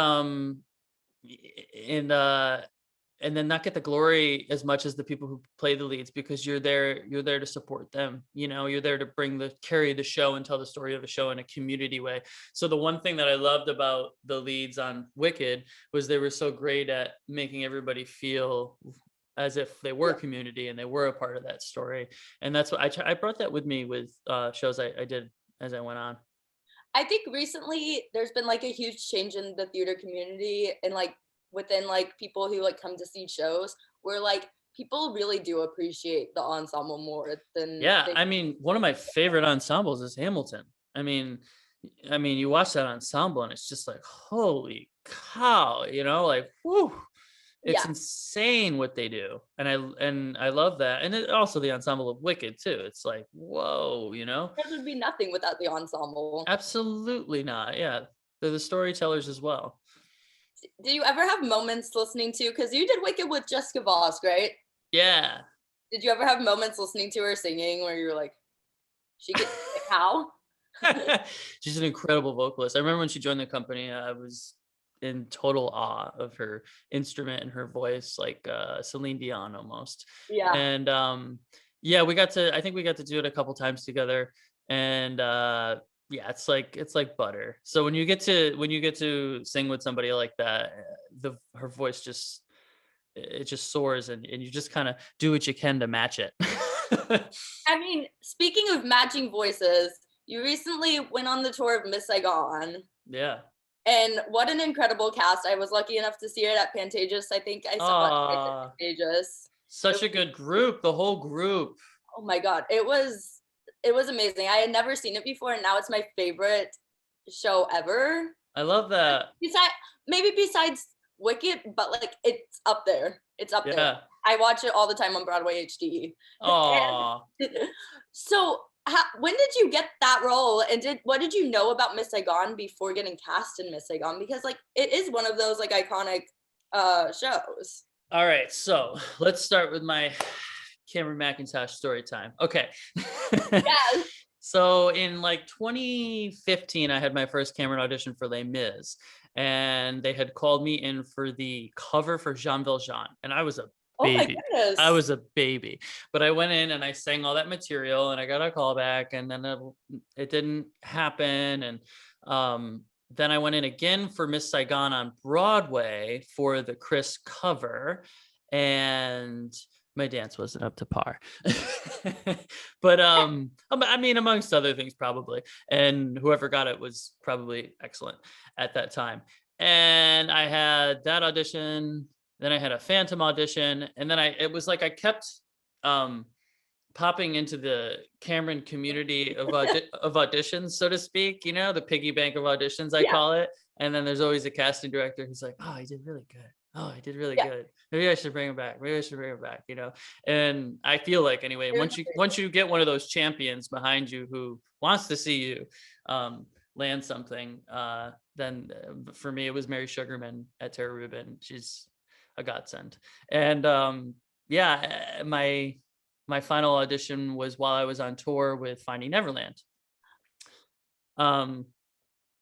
then not get the glory as much as the people who play the leads, because you're there to support them. You know, you're there to carry the show and tell the story of the show in a community way. So the one thing that I loved about the leads on Wicked was they were so great at making everybody feel as if they were community and they were a part of that story. And that's what I brought that with me with shows I did as I went on. I think recently there's been like a huge change in the theater community and like within like people who like come to see shows where like people really do appreciate the ensemble more than Yeah, they. I mean, one of my favorite ensembles is Hamilton. I mean, you watch that ensemble and it's just like, holy cow, like, whoo, it's Yeah, insane what they do. And I love that. And also the ensemble of Wicked too. It's like, whoa, there would be nothing without the ensemble. absolutely not. Yeah. They're the storytellers as well. Do you ever have moments listening to, because you did Wicked with Jessica Vosk, right? Yeah. Did you ever have moments listening to her singing where you're like, she could how? She's an incredible vocalist. I remember when she joined the company, I was in total awe of her instrument and her voice, like Celine Dion almost. Yeah. And yeah, I think we got to do it a couple times together. And yeah, it's like butter. So when you get to sing with somebody like that, her voice just soars, and you just kind of do what you can to match it. I mean, speaking of matching voices, you recently went on the tour of Miss Saigon. Yeah. And what an incredible cast. I was lucky enough to see it at Pantages. I think I saw it twice at Pantages. Such a good group, the whole group. Oh my God. It was amazing. I had never seen it before, and now it's my favorite show ever. I love that. Besides Wicked, but like it's up there. It's up there. I watch it all the time on Broadway HD. Oh. So when did you get that role, and what did you know about Miss Saigon before getting cast in Miss Saigon? Because like it is one of those like iconic shows. All right, so let's start with my Cameron Mackintosh story time. Okay. Yes. So in like 2015, I had my first Cameron audition for Les Mis, and they had called me in for the cover for Jean Valjean, and I was a baby. Oh my goodness. I was a baby, but I went in and I sang all that material, and I got a call back, and then it didn't happen. And then I went in again for Miss Saigon on Broadway for the Chris cover, and my dance wasn't up to par. But I mean, amongst other things, probably. And whoever got it was probably excellent at that time. And I had that audition. Then I had a Phantom audition, and then it was like I kept popping into the Cameron community of auditions, so to speak, the piggy bank of auditions, I call it. And then there's always a casting director who's like, oh, I did really good. Oh, I did really good. Maybe I should bring him back. And I feel like anyway, once you get one of those champions behind you who wants to see you land something, then for me, it was Mary Sugarman at Tara Rubin. She's a godsend. And yeah, my final audition was while I was on tour with Finding Neverland. And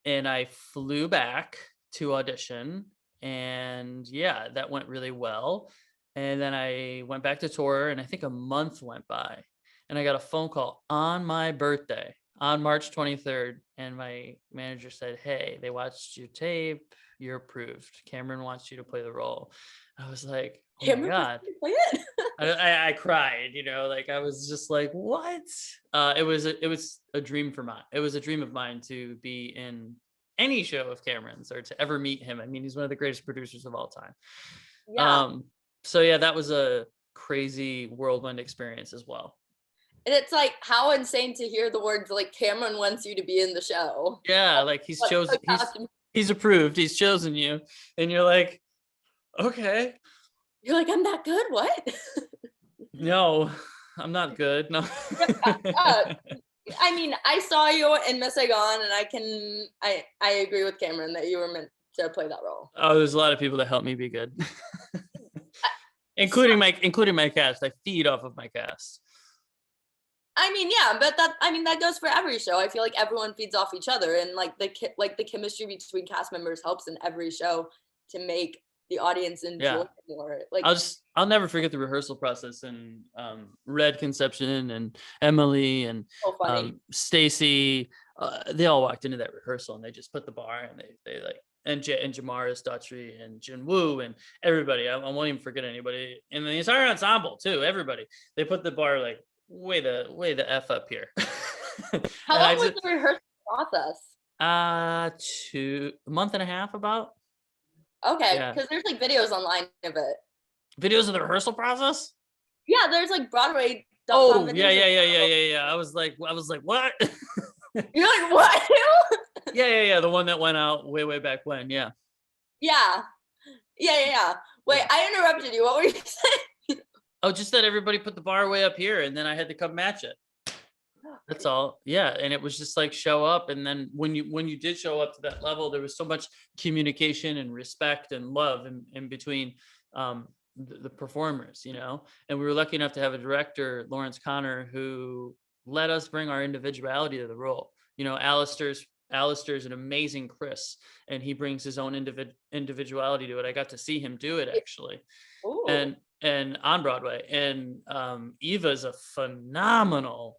I flew back to audition, and yeah, that went really well. And then I went back to tour, and I think a month went by, and I got a phone call on my birthday on March 23rd. And my manager said, hey, they watched your tape. You're approved. Cameron wants you to play the role. I was like, oh my God. I cried, like I was just like, what? It was a dream it was a dream of mine to be in any show of Cameron's or to ever meet him. I mean, he's one of the greatest producers of all time. Yeah. So yeah, that was a crazy whirlwind experience as well. And it's like, how insane to hear the words like Cameron wants you to be in the show. Yeah, like he's chosen, he's approved, he's chosen you, and you're like, okay. You're like, I'm that good? What? No, I'm not good. No. I mean, I saw you in Miss Saigon, and I agree with Cameron that you were meant to play that role. Oh, there's a lot of people that help me be good. including my cast. I feed off of my cast. I mean, yeah, but that goes for every show. I feel like everyone feeds off each other, and like the chemistry between cast members helps in every show to make the audience enjoy it more. Like I'll never forget the rehearsal process, and Red Conception and Emily and Stacy, they all walked into that rehearsal, and they just put the bar, and they like and Jamara's Daughtry and Jin Woo and everybody. I won't even forget anybody. And the entire ensemble too, everybody. They put the bar like way the F up here. How And long was the rehearsal process? A month and a half about. Okay, Yeah. because there's like videos online of it. Videos of the rehearsal process? Yeah, there's like Broadway. Oh, yeah. I was like, what? You're like, what? Yeah. The one that went out way back when. Yeah. Yeah. Wait, Yeah. I interrupted you. What were you saying? Oh, just that everybody put the bar way up here, and then I had to come match it. That's all. Yeah, and it was just like show up, and then when you did show up to that level, there was so much communication and respect and love in between the performers, you know. And we were lucky enough to have a director, Lawrence Connor, who let us bring our individuality to the role. You know, Alistair's an amazing Chris, and he brings his own individuality to it. I got to see him do it actually. Ooh. And on Broadway, and Eva's a phenomenal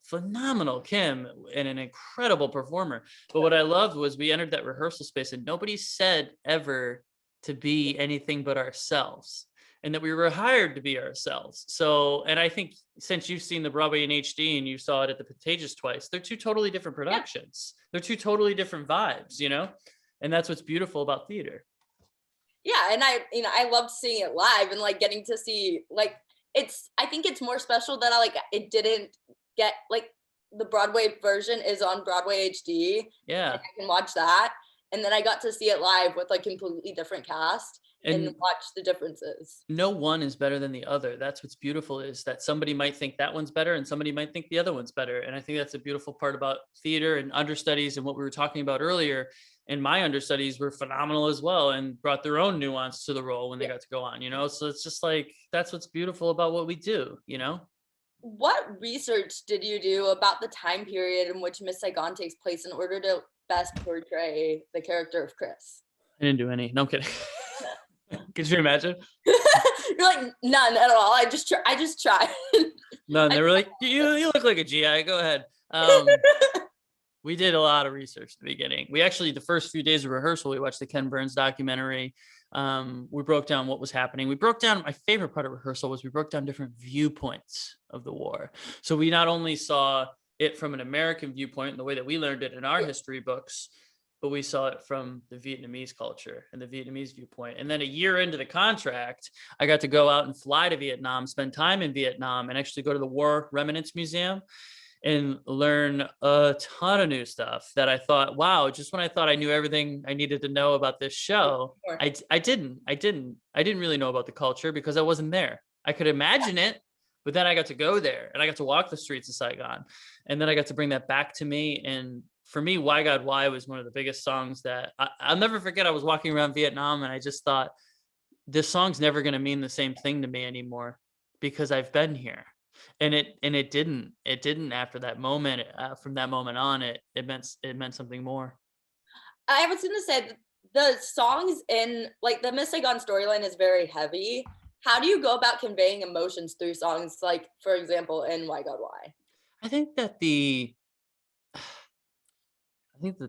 Kim and an incredible performer. But what I loved was we entered that rehearsal space and nobody said ever to be anything but ourselves, and that we were hired to be ourselves. So, and I think since you've seen the Broadway in HD and you saw it at the Contagious twice, they're two totally different productions. They're two totally different vibes, you know, and that's what's beautiful about theater. Yeah, and I loved seeing it live and like getting to see like I think it's more special that it didn't get like the Broadway version is on Broadway HD. Yeah. I can watch that. And then I got to see it live with like completely different cast and watch the differences. No one is better than the other. That's what's beautiful, is that somebody might think that one's better and somebody might think the other one's better. And I think that's a beautiful part about theater and understudies and what we were talking about earlier. And my understudies were phenomenal as well and brought their own nuance to the role when they got to go on, you know? So it's just like, that's what's beautiful about what we do, you know? What research did you do about the time period in which Miss Saigon takes place in order to best portray the character of Chris? I didn't do any. No, I'm kidding. Could you imagine? You're like, none at all. I just tried. None. They were like, you look like a GI. Go ahead. We did a lot of research at the beginning. We actually, the first few days of rehearsal, we watched the Ken Burns documentary. We broke down what was happening. We broke down, my favorite part of rehearsal was we broke down different viewpoints of the war. So we not only saw it from an American viewpoint and the way that we learned it in our history books, but we saw it from the Vietnamese culture and the Vietnamese viewpoint. And then a year into the contract, I got to go out and fly to Vietnam, spend time in Vietnam, and actually go to the War Remnants Museum and learn a ton of new stuff that I thought, wow, just when I thought I knew everything I needed to know about this show, I didn't really know about the culture because I wasn't there. I could imagine it, but then I got to go there and I got to walk the streets of Saigon, and then I got to bring that back to me. And for me, Why God Why was one of the biggest songs that I'll never forget. I was walking around Vietnam and I just thought, this song's never going to mean the same thing to me anymore because I've been here. And it didn't after that moment. From that moment on, it meant something more. I was gonna say the songs in like the Miss Saigon storyline is very heavy. How do you go about conveying emotions through songs, like for example in Why God Why? I think the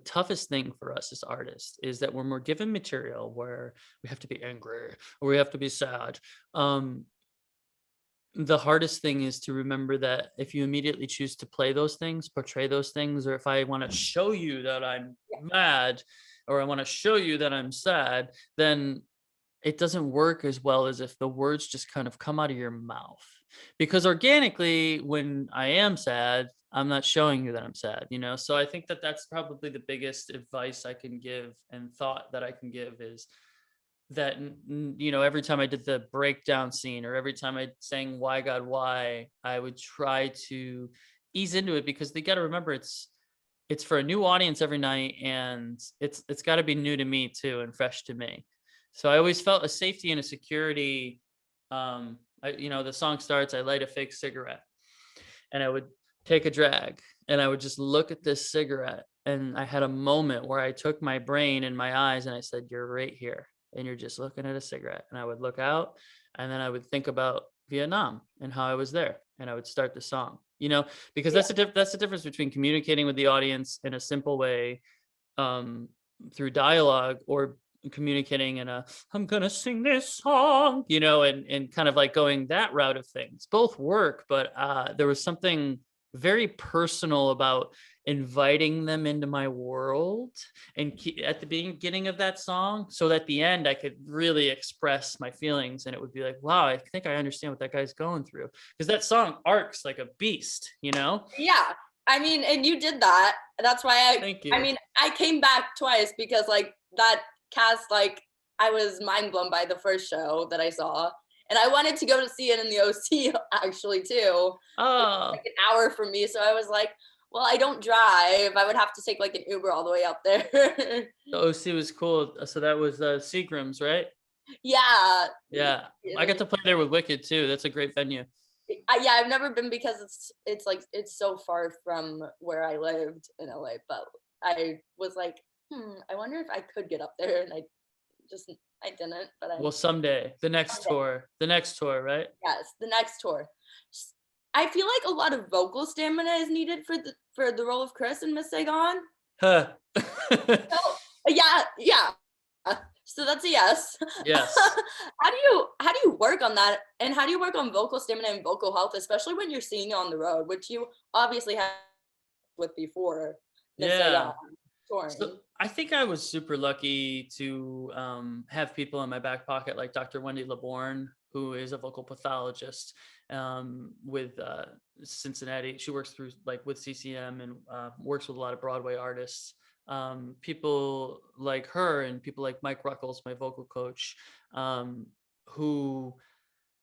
toughest thing for us as artists is that when we're given material where we have to be angry or we have to be sad, the hardest thing is to remember that if you immediately choose to play those things, portray those things, or if I want to show you that I'm mad or I want to show you that I'm sad, then it doesn't work as well as if the words just kind of come out of your mouth. Because organically, when I am sad, I'm not showing you that I'm sad, you know? So I think that that's probably the biggest advice I can give and thought that I can give is that, you know, every time I did the breakdown scene or every time I sang Why God Why, I would try to ease into it because they got to remember it's for a new audience every night, and it's got to be new to me too and fresh to me. So I always felt a safety and a security. The song starts, I light a fake cigarette and I would take a drag and I would just look at this cigarette, and I had a moment where I took my brain and my eyes and I said, you're right here and you're just looking at a cigarette. And I would look out and then I would think about Vietnam and how I was there, and I would start the song, you know, because that's the difference between communicating with the audience in a simple way through dialogue or communicating in a I'm gonna sing this song, and kind of like going that route of things. Both work, but there was something very personal about inviting them into my world and at the beginning of that song, so that at the end I could really express my feelings, and it would be like, wow, I think I understand what that guy's going through, because that song arcs like a beast. Yeah. I mean, and you did that. That's why Thank I you. mean, I came back twice because like that cast, like I was mind blown by the first show that I saw. And I wanted to go to see it in the OC actually too. It's Oh, like an hour from me. So I was like, well, I don't drive. I would have to take like an Uber all the way up there. the OC was cool. So that was Seagram's, right? Yeah. Yeah, I got to play there with Wicked too. That's a great venue. Yeah, I've never been because it's like it's so far from where I lived in LA, but I was like, I wonder if I could get up there, and I didn't, but Well, someday, someday. the next tour, right? Yes, the next tour. I feel like a lot of vocal stamina is needed for the role of Chris in Miss Saigon. Huh. So yeah, yeah. So that's a yes. Yes. How do you work on that, and how do you work on vocal stamina and vocal health, especially when you're singing on the road, which you obviously have with before Miss Saigon Yeah. So touring. I think I was super lucky to have people in my back pocket like Dr. Wendy Laborn, who is a vocal pathologist with Cincinnati. She works through like with CCM and works with a lot of Broadway artists. People like her and people like Mike Ruckles, my vocal coach, who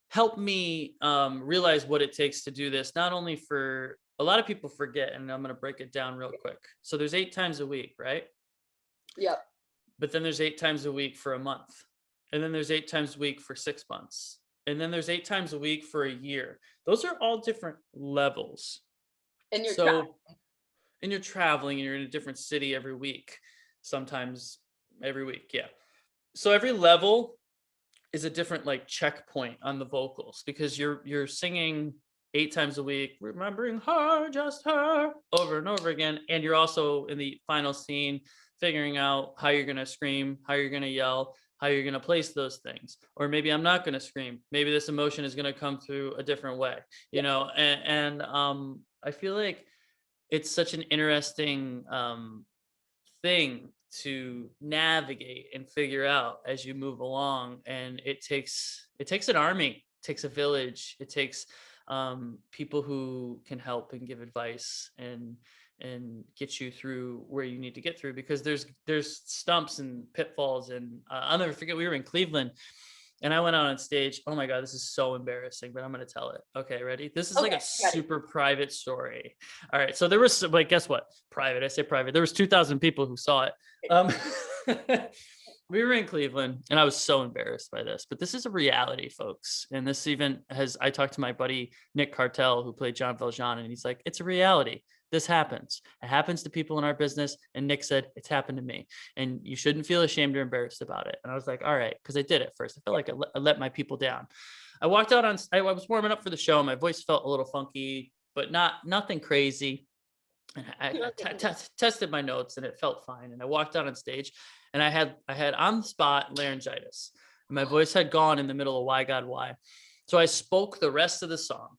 helped me realize what it takes to do this. Not only for a lot of people forget, and I'm going to break it down real quick. So there's 8 times a week, right? Yep. But then there's 8 times a week for a month. And then there's 8 times a week for 6 months. And then there's 8 times a week for a year. Those are all different levels. And you're trapped. So, and you're traveling and you're in a different city every week, sometimes every week. Yeah. So every level is a different like checkpoint on the vocals, because you're singing 8 times a week, remembering her, just her, over and over again. And you're also in the final scene figuring out how you're going to scream, how you're going to yell, how you're going to place those things. Or maybe I'm not going to scream. Maybe this emotion is going to come through a different way, Yeah. and I feel like it's such an interesting thing to navigate and figure out as you move along, and it takes an army, it takes a village, it takes people who can help and give advice and get you through where you need to get through, because there's stumps and pitfalls. And I'll never forget, we were in Cleveland and I went out on stage. Oh my God, this is so embarrassing, but I'm going to tell it. Okay, ready? This is like Okay, a ready. super private story. All right. So there was, like, guess what? Private. I say private. There was 2,000 people who saw it. Um, we were in Cleveland and I was so embarrassed by this, but this is a reality, folks. And this even I talked to my buddy, Nick Cartel, who played John Valjean, and he's like, it's a reality. This happens. It happens to people in our business. And Nick said, it's happened to me. And you shouldn't feel ashamed or embarrassed about it. And I was like, all right, because I did it first. I felt like I let my people down. I walked out I was warming up for the show. My voice felt a little funky, but nothing crazy. And I tested my notes and it felt fine. And I walked out on stage and I had on the spot laryngitis. My voice had gone in the middle of Why God Why. So I spoke the rest of the song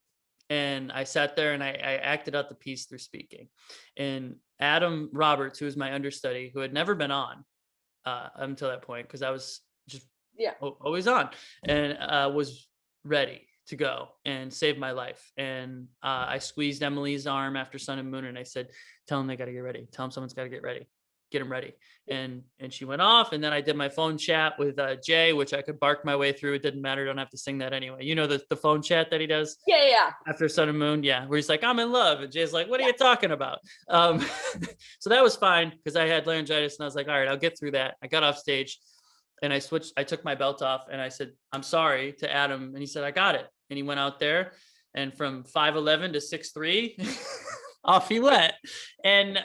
and I sat there and I acted out the piece through speaking. And Adam Roberts, who was my understudy, who had never been on until that point, because I was just Yeah. always on, and was ready to go and save my life. And I squeezed Emily's arm after Sun and Moon, and I said, "Tell them they got to get ready. Tell them someone's got to get ready. Get them ready." And she went off, and then I did my phone chat with Jay, which I could bark my way through. It didn't matter. I don't have to sing that anyway. You know the phone chat that he does Yeah, yeah. after Sun and Moon, yeah, where he's like, "I'm in love," and Jay's like, "What are you talking about?" Um, so that was fine because I had laryngitis, and I was like, "All right, I'll get through that." I got off stage, and I switched. I took my belt off, and I said, "I'm sorry" to Adam, and he said, "I got it." And he went out there, and from 5'11" to 6'3", off he went. And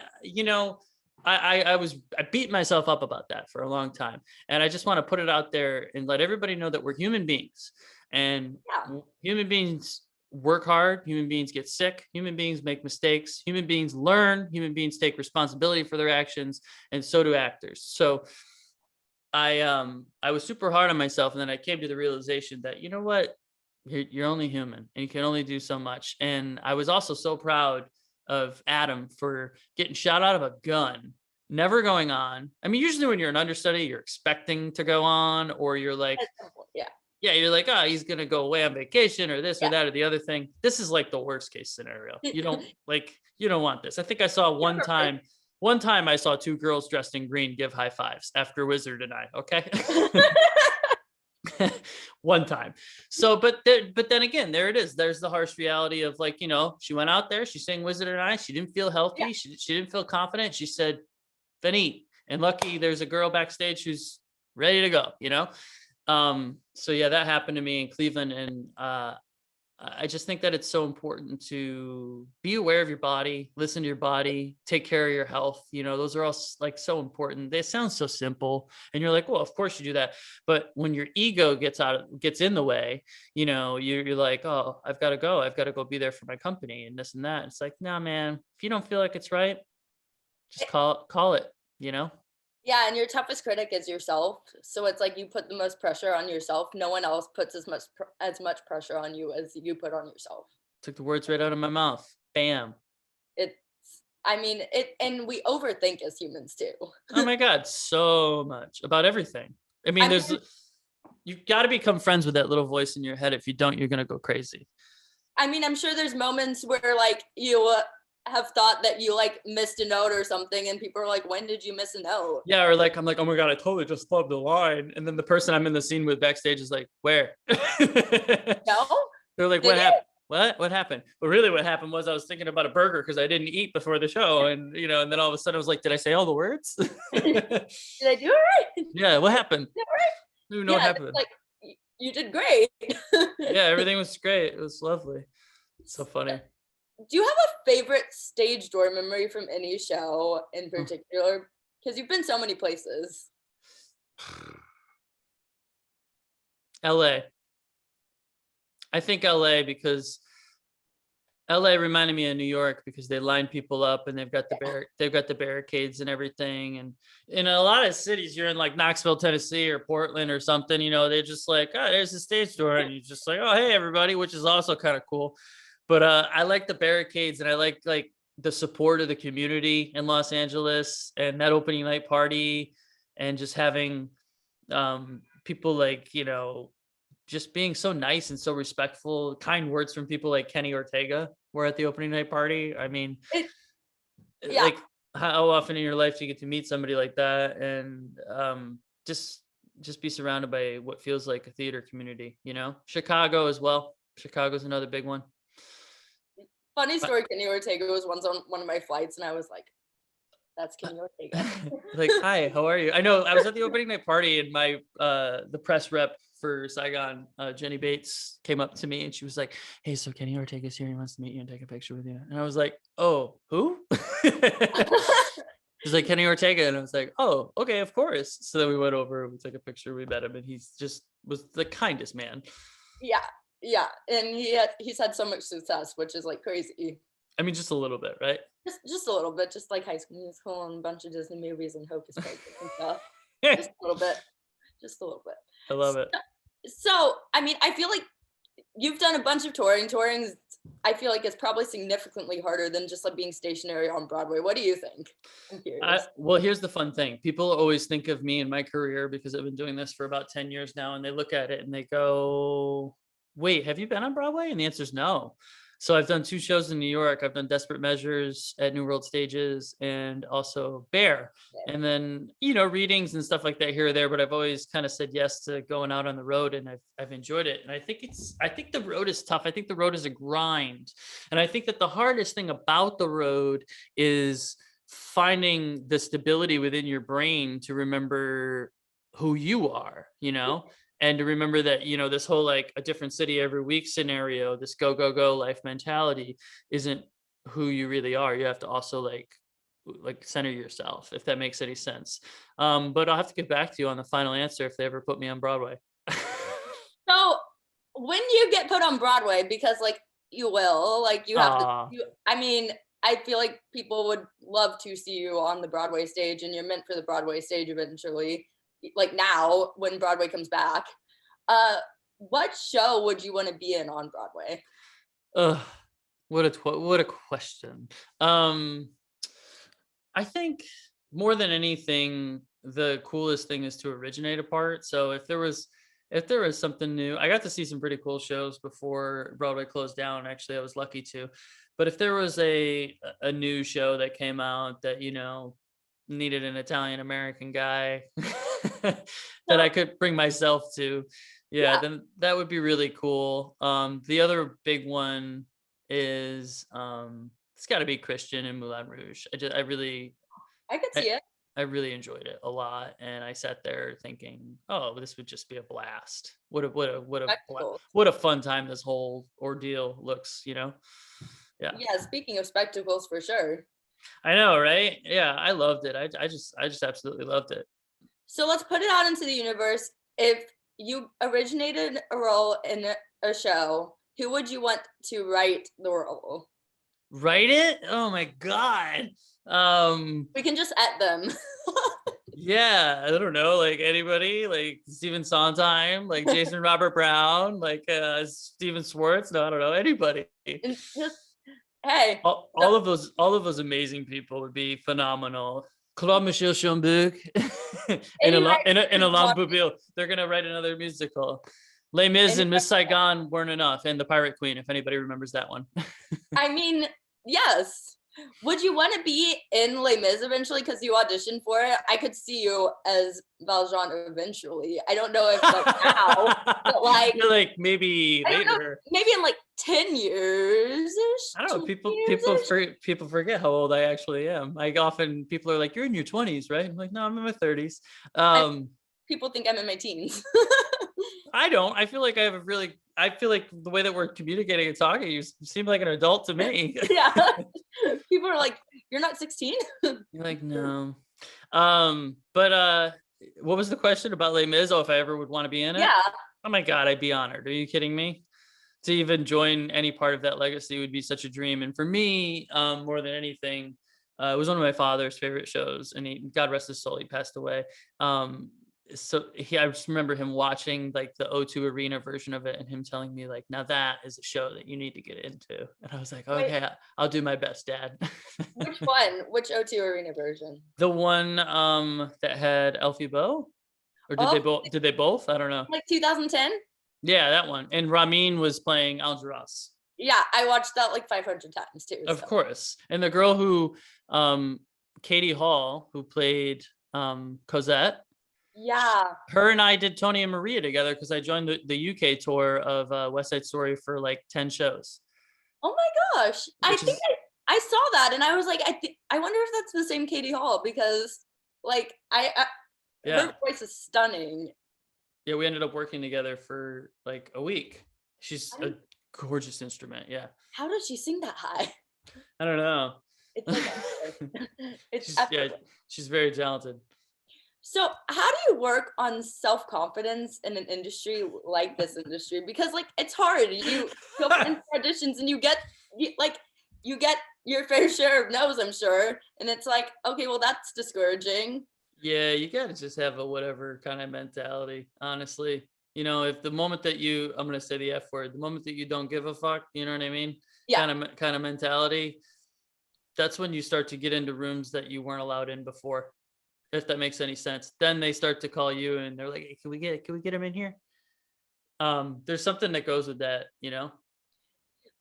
I beat myself up about that for a long time, and I just want to put it out there and let everybody know that we're human beings, and Yeah. human beings work hard, human beings get sick, human beings make mistakes, human beings learn, human beings take responsibility for their actions, and so do actors. So I was super hard on myself, and then I came to the realization that, you know what, you're only human and you can only do so much. And I was also so proud of Adam for getting shot out of a gun, never going on. I mean, usually when you're an understudy, you're expecting to go on, or you're like, Yeah. yeah, you're like, oh, he's gonna go away on vacation or this or Yeah. that or the other thing. This is like the worst case scenario. You don't want this. I think I saw one time I saw two girls dressed in green give high fives after Wizard and I. Okay. One time. So, but then again, there it is. There's the harsh reality of, like, she went out there, she sang Wizard and I. She didn't feel healthy. Yeah. She didn't feel confident. She said, Finite. And lucky there's a girl backstage who's ready to go, so yeah, that happened to me in Cleveland. And I just think that it's so important to be aware of your body, listen to your body, take care of your health. Those are all like so important. They sound so simple, and you're like, well, of course you do that. But when your ego gets in the way, you're like, oh, I've got to go be there for my company and this and that. It's like, nah, man, if you don't feel like it's right, just call it, Yeah, and your toughest critic is yourself. So it's like you put the most pressure on yourself. No one else puts as much pressure on you as you put on yourself. Took the words right out of my mouth. Bam. And we overthink as humans too. Oh my God, so much about everything. I mean, you've got to become friends with that little voice in your head. If you don't, you're going to go crazy. I mean, I'm sure there's moments where like you have thought that you like missed a note or something, and people are like, when did you miss a note? Yeah, or like I'm like, oh my God, I totally just loved the line, and then the person I'm in the scene with backstage is like, where? No, they're like, what happened? What happened? But really what happened was I was thinking about a burger because I didn't eat before the show, and and then all of a sudden I was like, did I say all the words? Did I do it right? Yeah, what happened? I don't even know what happened. Like, you did great. Yeah, everything was great. It was lovely. So funny. Do you have a favorite stage door memory from any show in particular? Because you've been so many places. LA. I think LA because LA reminded me of New York because they line people up and they've got the barricades and everything. And in a lot of cities, you're in like Knoxville, Tennessee or Portland or something, they're just like, oh, there's a stage door. And you're just like, oh, hey, everybody, which is also kind of cool. But I like the barricades, and I like the support of the community in Los Angeles and that opening night party, and just having people like, just being so nice and so respectful, kind words from people like Kenny Ortega were at the opening night party. I mean, like how often in your life do you get to meet somebody like that, and just be surrounded by what feels like a theater community, Chicago as well. Chicago's another big one. Funny story, Kenny Ortega was once on one of my flights, and I was like, that's Kenny Ortega. Like, hi, how are you? I know I was at the opening night party, and my the press rep for Saigon, Jenny Bates, came up to me and she was like, hey, so Kenny Ortega's here. He wants to meet you and take a picture with you. And I was like, oh, who? She's like, Kenny Ortega. And I was like, oh, okay, of course. So then we went over, we took a picture, we met him, and he's just was the kindest man. Yeah, and he's had so much success, which is like crazy. I mean, just a little bit, right? Just a little bit, just like High School Musical and a bunch of Disney movies and Hocus Pocus and stuff. Just a little bit. I love it. So, I mean, I feel like you've done a bunch of touring. Touring, I feel like it's probably significantly harder than just like being stationary on Broadway. What do you think? I'm curious. Well, here's the fun thing. People always think of me and my career, because I've been doing this for about 10 years now, and they look at it and they go, wait, have you been on Broadway? And the answer is no. So I've done 2 shows in New York. I've done Desperate Measures at New World Stages and also Bear. And then, readings and stuff like that here or there, but I've always kind of said yes to going out on the road, and I've enjoyed it. And I think the road is tough. I think the road is a grind. And I think that the hardest thing about the road is finding the stability within your brain to remember who you are, and to remember that, this whole like a different city every week scenario, this go, go, go life mentality isn't who you really are. You have to also like center yourself, if that makes any sense. But I'll have to get back to you on the final answer if they ever put me on Broadway. So when you get put on Broadway, because like you will, like you have I mean, I feel like people would love to see you on the Broadway stage, and you're meant for the Broadway stage eventually. like now when Broadway comes back. What show would you want to be in on Broadway? What a question. I think more than anything, the coolest thing is to originate a part. So if there was something new, I got to see some pretty cool shows before Broadway closed down. Actually, I was lucky to. But if there was a new show that came out that, needed an Italian American guy that I could bring myself to, yeah, then that would be really cool. The other big one is it's got to be Christian and Moulin Rouge. I could see it. I really enjoyed it a lot, and I sat there thinking, "Oh, this would just be a blast! What a fun time this whole ordeal looks." Yeah. Yeah. Speaking of spectacles, for sure. I know, right? Yeah, I loved it. I just absolutely loved it. So let's put it out into the universe. If you originated a role in a show, who would you want to write the role? Write it? Oh my God. We can just at them. Yeah, I don't know, like anybody, like Stephen Sondheim, like Jason Robert Brown, like Steven Schwartz. No, I don't know, anybody. Just, hey. All of those amazing people would be phenomenal. Claude Michel Schomburg and Alain Boublil. They're gonna write another musical. Les Mis and Miss Saigon weren't enough, and The Pirate Queen, if anybody remembers that one. I mean, yes. Would you want to be in Les Mis eventually because you auditioned for it? I could see you as Valjean eventually. I don't know if like now, but like you're like maybe later. Maybe in like 10 years. I don't know. People forget how old I actually am. Like often people are like, "You're in your 20s, right?" I'm like, "No, I'm in my 30s." People think I'm in my teens. I don't. I feel like I feel like the way that we're communicating and talking, you seem like an adult to me. Yeah. People are like, "You're not 16?" You're like, "No." But what was the question about Les Mis? Oh, if I ever would want to be in it? Yeah. Oh my God, I'd be honored. Are you kidding me? To even join any part of that legacy would be such a dream. And for me, more than anything, it was one of my father's favorite shows, and God rest his soul, he passed away. I just remember him watching like the O2 Arena version of it and him telling me like, "Now that is a show that you need to get into." And I was like, "Okay, I'll do my best, Dad." Which one? Which O2 Arena version? The one that had Elfie Bow? Or did they both? I don't know. Like 2010? Yeah, that one. And Ramin was playing Algeras. Yeah, I watched that like 500 times too. Of course. And the girl who Katie Hall, who played Cosette. Yeah. Her and I did Tony and Maria together because I joined the UK tour of West Side Story for like 10 shows. Oh my gosh. I think I saw that and I was like, I wonder if that's the same Katie Hall because like her voice is stunning. Yeah, we ended up working together for like a week. She's a gorgeous instrument. Yeah. How does she sing that high? I don't know. It's she's very talented. So how do you work on self-confidence in an industry like this industry? Because like it's hard. You go for auditions and you get your fair share of no's, I'm sure. And it's like, okay, well that's discouraging. Yeah, you gotta just have a whatever kind of mentality, honestly. If the moment that I'm gonna say the F word, the moment that you don't give a fuck, you know what I mean? Yeah. Kind of mentality. That's when you start to get into rooms that you weren't allowed in before. If that makes any sense. Then they start to call you and they're like, "Hey, can we get him in here?" There's something that goes with that,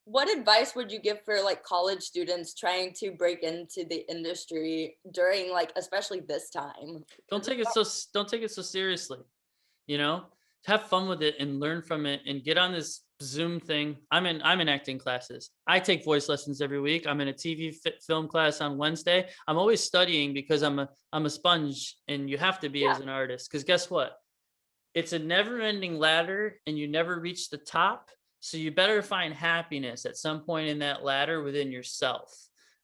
What advice would you give for like college students trying to break into the industry during like especially this time? Don't take it so seriously. Have fun with it and learn from it and get on this Zoom thing. I'm in acting classes. I take voice lessons every week. I'm in a TV film class on Wednesday. I'm always studying because I'm a sponge, and you have to be as an artist. Because guess what? It's a never-ending ladder, and you never reach the top. So you better find happiness at some point in that ladder within yourself.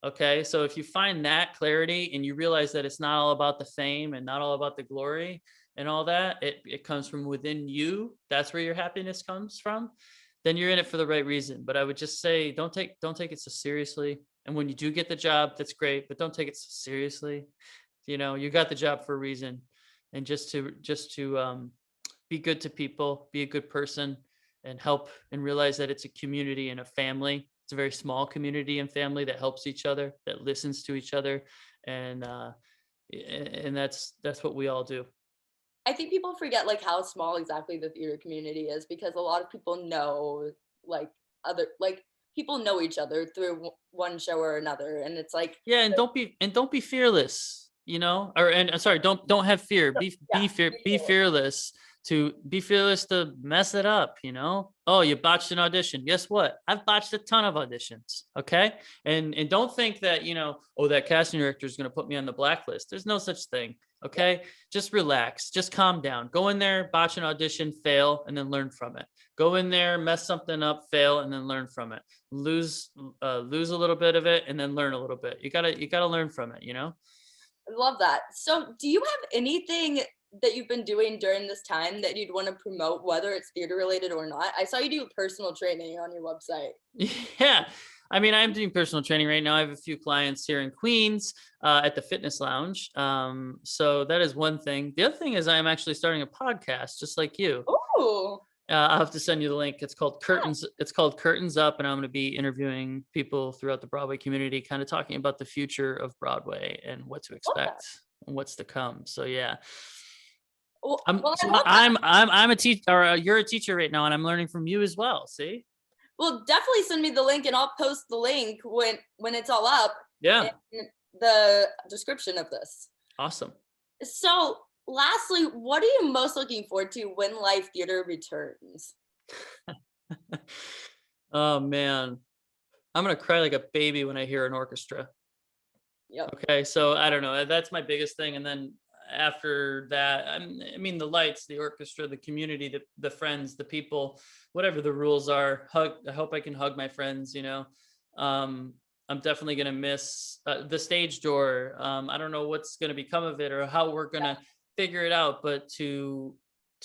Okay, so if you find that clarity and you realize that it's not all about the fame and not all about the glory and all that, it comes from within you. That's where your happiness comes from. Then you're in it for the right reason. But I would just say, don't take it so seriously. And when you do get the job, that's great, but don't take it so seriously. You got the job for a reason, and just to be good to people, be a good person, and help and realize that it's a community and a family. It's a very small community and family that helps each other, that listens to each other, and that's what we all do. I think people forget like how small exactly the theater community is, because a lot of people know like other like people know each other through one show or another, and it's like Yeah, and don't be fearless, or and sorry, don't have fear. yeah, Be fearless to mess it up, Oh, you botched an audition. Guess what? I've botched a ton of auditions, okay? And don't think that, oh, that casting director is going to put me on the blacklist. There's no such thing, okay? Just relax. Just calm down. Go in there, botch an audition, fail, and then learn from it. Go in there, mess something up, fail, and then learn from it. Lose a little bit of it, and then learn a little bit. You gotta learn from it. I love that. So do you have anything that you've been doing during this time that you'd want to promote, whether it's theater related or not? I saw you do personal training on your website. Yeah. I mean, I'm doing personal training right now. I have a few clients here in Queens at the fitness lounge. So that is one thing. The other thing is I'm actually starting a podcast just like you. Oh, I'll have to send you the link. It's called Curtains. It's called Curtains Up, and I'm going to be interviewing people throughout the Broadway community, kind of talking about the future of Broadway and what to expect and what's to come. So yeah, I'm a teacher, or you're a teacher right now, and I'm learning from you as well. See? Well, definitely send me the link, and I'll post the link when it's all up. Yeah. In the description of this. Awesome. So, lastly, what are you most looking forward to when live theater returns? Oh man, I'm gonna cry like a baby when I hear an orchestra. Yep. Okay, so I don't know. That's my biggest thing, and then after that, I mean, the lights, the orchestra, the community, the friends, the people, whatever the rules are. I hope I can hug my friends. I'm definitely gonna miss the stage door. I don't know what's gonna become of it or how we're gonna figure it out, but to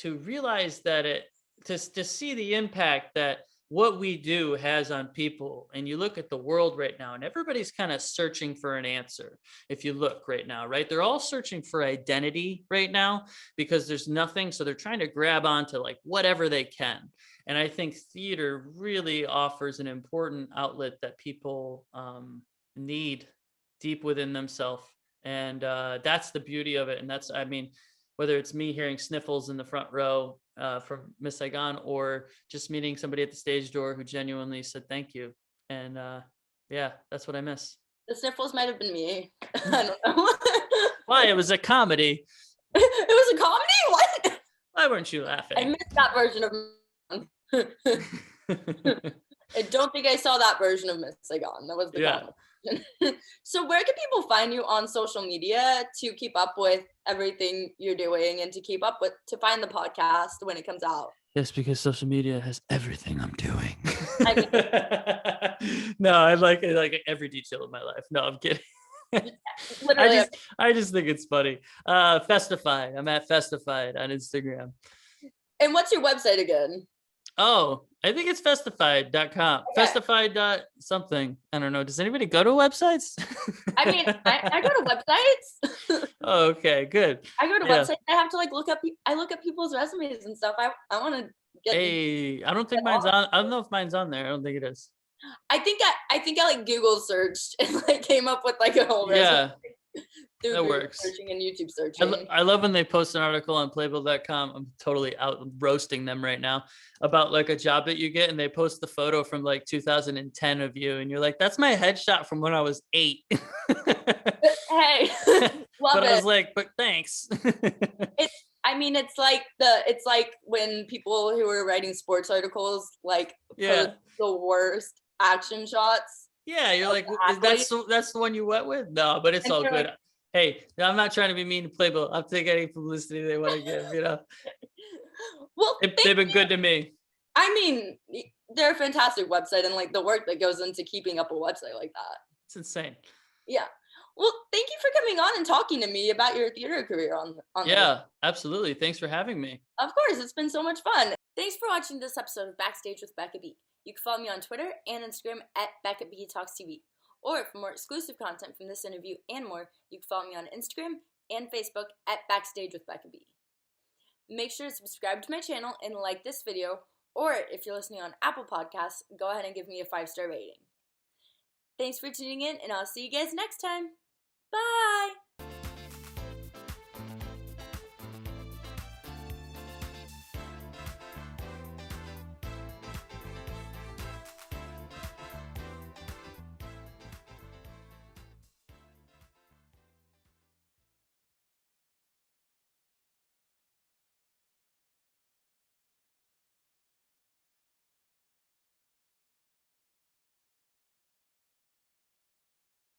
realize that to see the impact that what we do has on people. And you look at the world right now, and everybody's kind of searching for an answer. If you look right now, right, they're all searching for identity right now because there's nothing, so they're trying to grab onto like whatever they can. And I think theater really offers an important outlet that people need deep within themselves. And that's the beauty of it. And that's, I mean, whether it's me hearing sniffles in the front row from Miss Saigon, or just meeting somebody at the stage door who genuinely said thank you. And yeah, that's what I miss. The sniffles might have been me. I don't know. Why? It was a comedy. It was a comedy? What? Why weren't you laughing? I missed that version of I don't think I saw that version of Miss Saigon. That was the comedy. So where can people find you on social media to keep up with everything you're doing and to find the podcast when it comes out? Yes, because social media has everything I'm doing. No, I like every detail of my life. No, I'm kidding. Literally, I just think it's funny. Festified. I'm at Festified on Instagram. And what's your website again? Oh, I think it's festified.com. Okay. Festified something. I don't know. Does anybody go to websites? I mean, I go to websites. Oh, okay, good. I go to websites. I have to like look up people's resumes and stuff. I want to get. Hey, I don't think mine's on. I don't know if mine's on there. I don't think it is. I think I like Google searched and like came up with like a whole resume. Yeah. Through that works. Searching and YouTube searching. I love when they post an article on playbill.com. I'm totally out roasting them right now about like a job that you get, and they post the photo from like 2010 of you, and you're like, that's my headshot from when I was 8. Hey, love but it. I was like, but thanks. It's like when people who are writing sports articles like post the worst action shots. Yeah, you're like, that's the one you went with? No, but it's all good. Like, hey, I'm not trying to be mean to Playbill. I'll take any publicity they want to give, Well, they've been good to me. I mean, they're a fantastic website, and like the work that goes into keeping up a website like that. It's insane. Yeah. Well, thank you for coming on and talking to me about your theater career on Yeah, absolutely. Thanks for having me. Of course, it's been so much fun. Thanks for watching this episode of Backstage with Becca B. You can follow me on Twitter and Instagram at Becca B Talks TV. Or for more exclusive content from this interview and more, you can follow me on Instagram and Facebook at Backstage with Becca B. Make sure to subscribe to my channel and like this video, or if you're listening on Apple Podcasts, go ahead and give me a 5-star rating. Thanks for tuning in, and I'll see you guys next time. Bye!